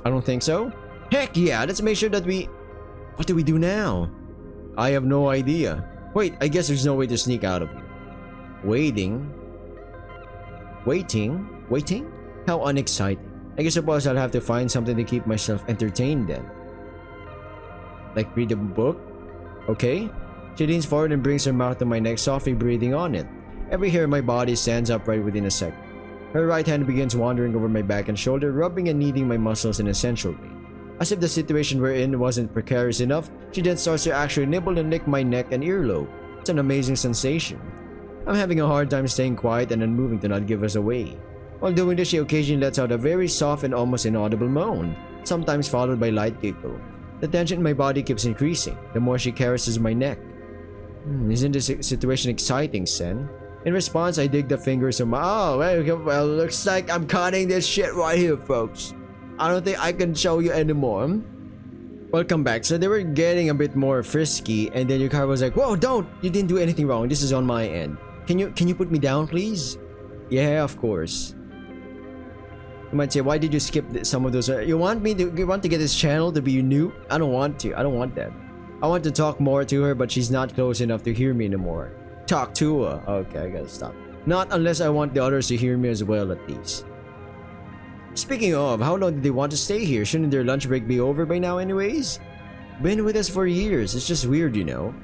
I don't think so. Heck yeah, let's make sure that we... What do we do now? I have no idea. Wait, I guess there's no way to sneak out of here. Waiting. Waiting? Waiting? How unexciting. I guess suppose I'll have to find something to keep myself entertained then. Like read a book? Okay. She leans forward and brings her mouth to my neck, softly breathing on it. Every hair in my body stands up right within a second. Her right hand begins wandering over my back and shoulder, rubbing and kneading my muscles in a sensual way. As if the situation we're in wasn't precarious enough, she then starts to actually nibble and lick my neck and earlobe. It's an amazing sensation. I'm having a hard time staying quiet and unmoving to not give us away. While doing this, she occasionally lets out a very soft and almost inaudible moan, sometimes followed by a light giggle. The tension in my body keeps increasing, the more she caresses my neck. Isn't this situation exciting, Sen? In response, I dig the fingers of my— oh, well, looks like I'm cutting this shit right here, folks. I don't think I can show you anymore. Welcome back. So they were getting a bit more frisky, and then Yukari was like, whoa, don't! You didn't do anything wrong. This is on my end. Can you put me down, please? Yeah, of course. You might say, why did you skip some of those? You want to get this channel to be new? I don't want to. I don't want that. I want to talk more to her, but she's not close enough to hear me anymore. Talk to her. Okay, I gotta stop. Not unless I want the others to hear me as well, at least. Speaking of, how long did they want to stay here? Shouldn't their lunch break be over by now anyways? Been with us for years. It's just weird, you know.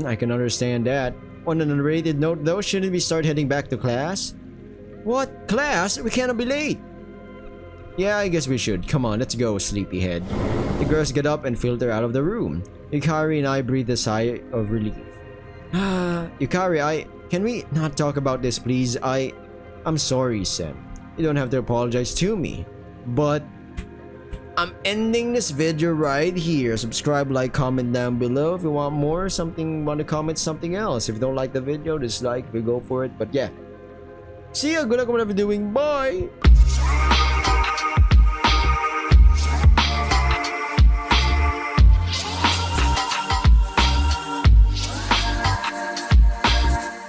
I can understand that. On an unrated note though, shouldn't we start heading back to class? What? Class? We cannot be late. Yeah, I guess we should. Come on, let's go, sleepyhead. The girls get up and filter out of the room. Yukari and I breathe a sigh of relief. Yukari, can we not talk about this, please? I'm sorry, Sen. You don't have to apologize to me. But I'm ending this video right here. Subscribe, like, comment down below if you want more. Want to comment something else. If you don't like the video, dislike. We go for it. But yeah. See ya. Good luck on whatever you're doing. Bye.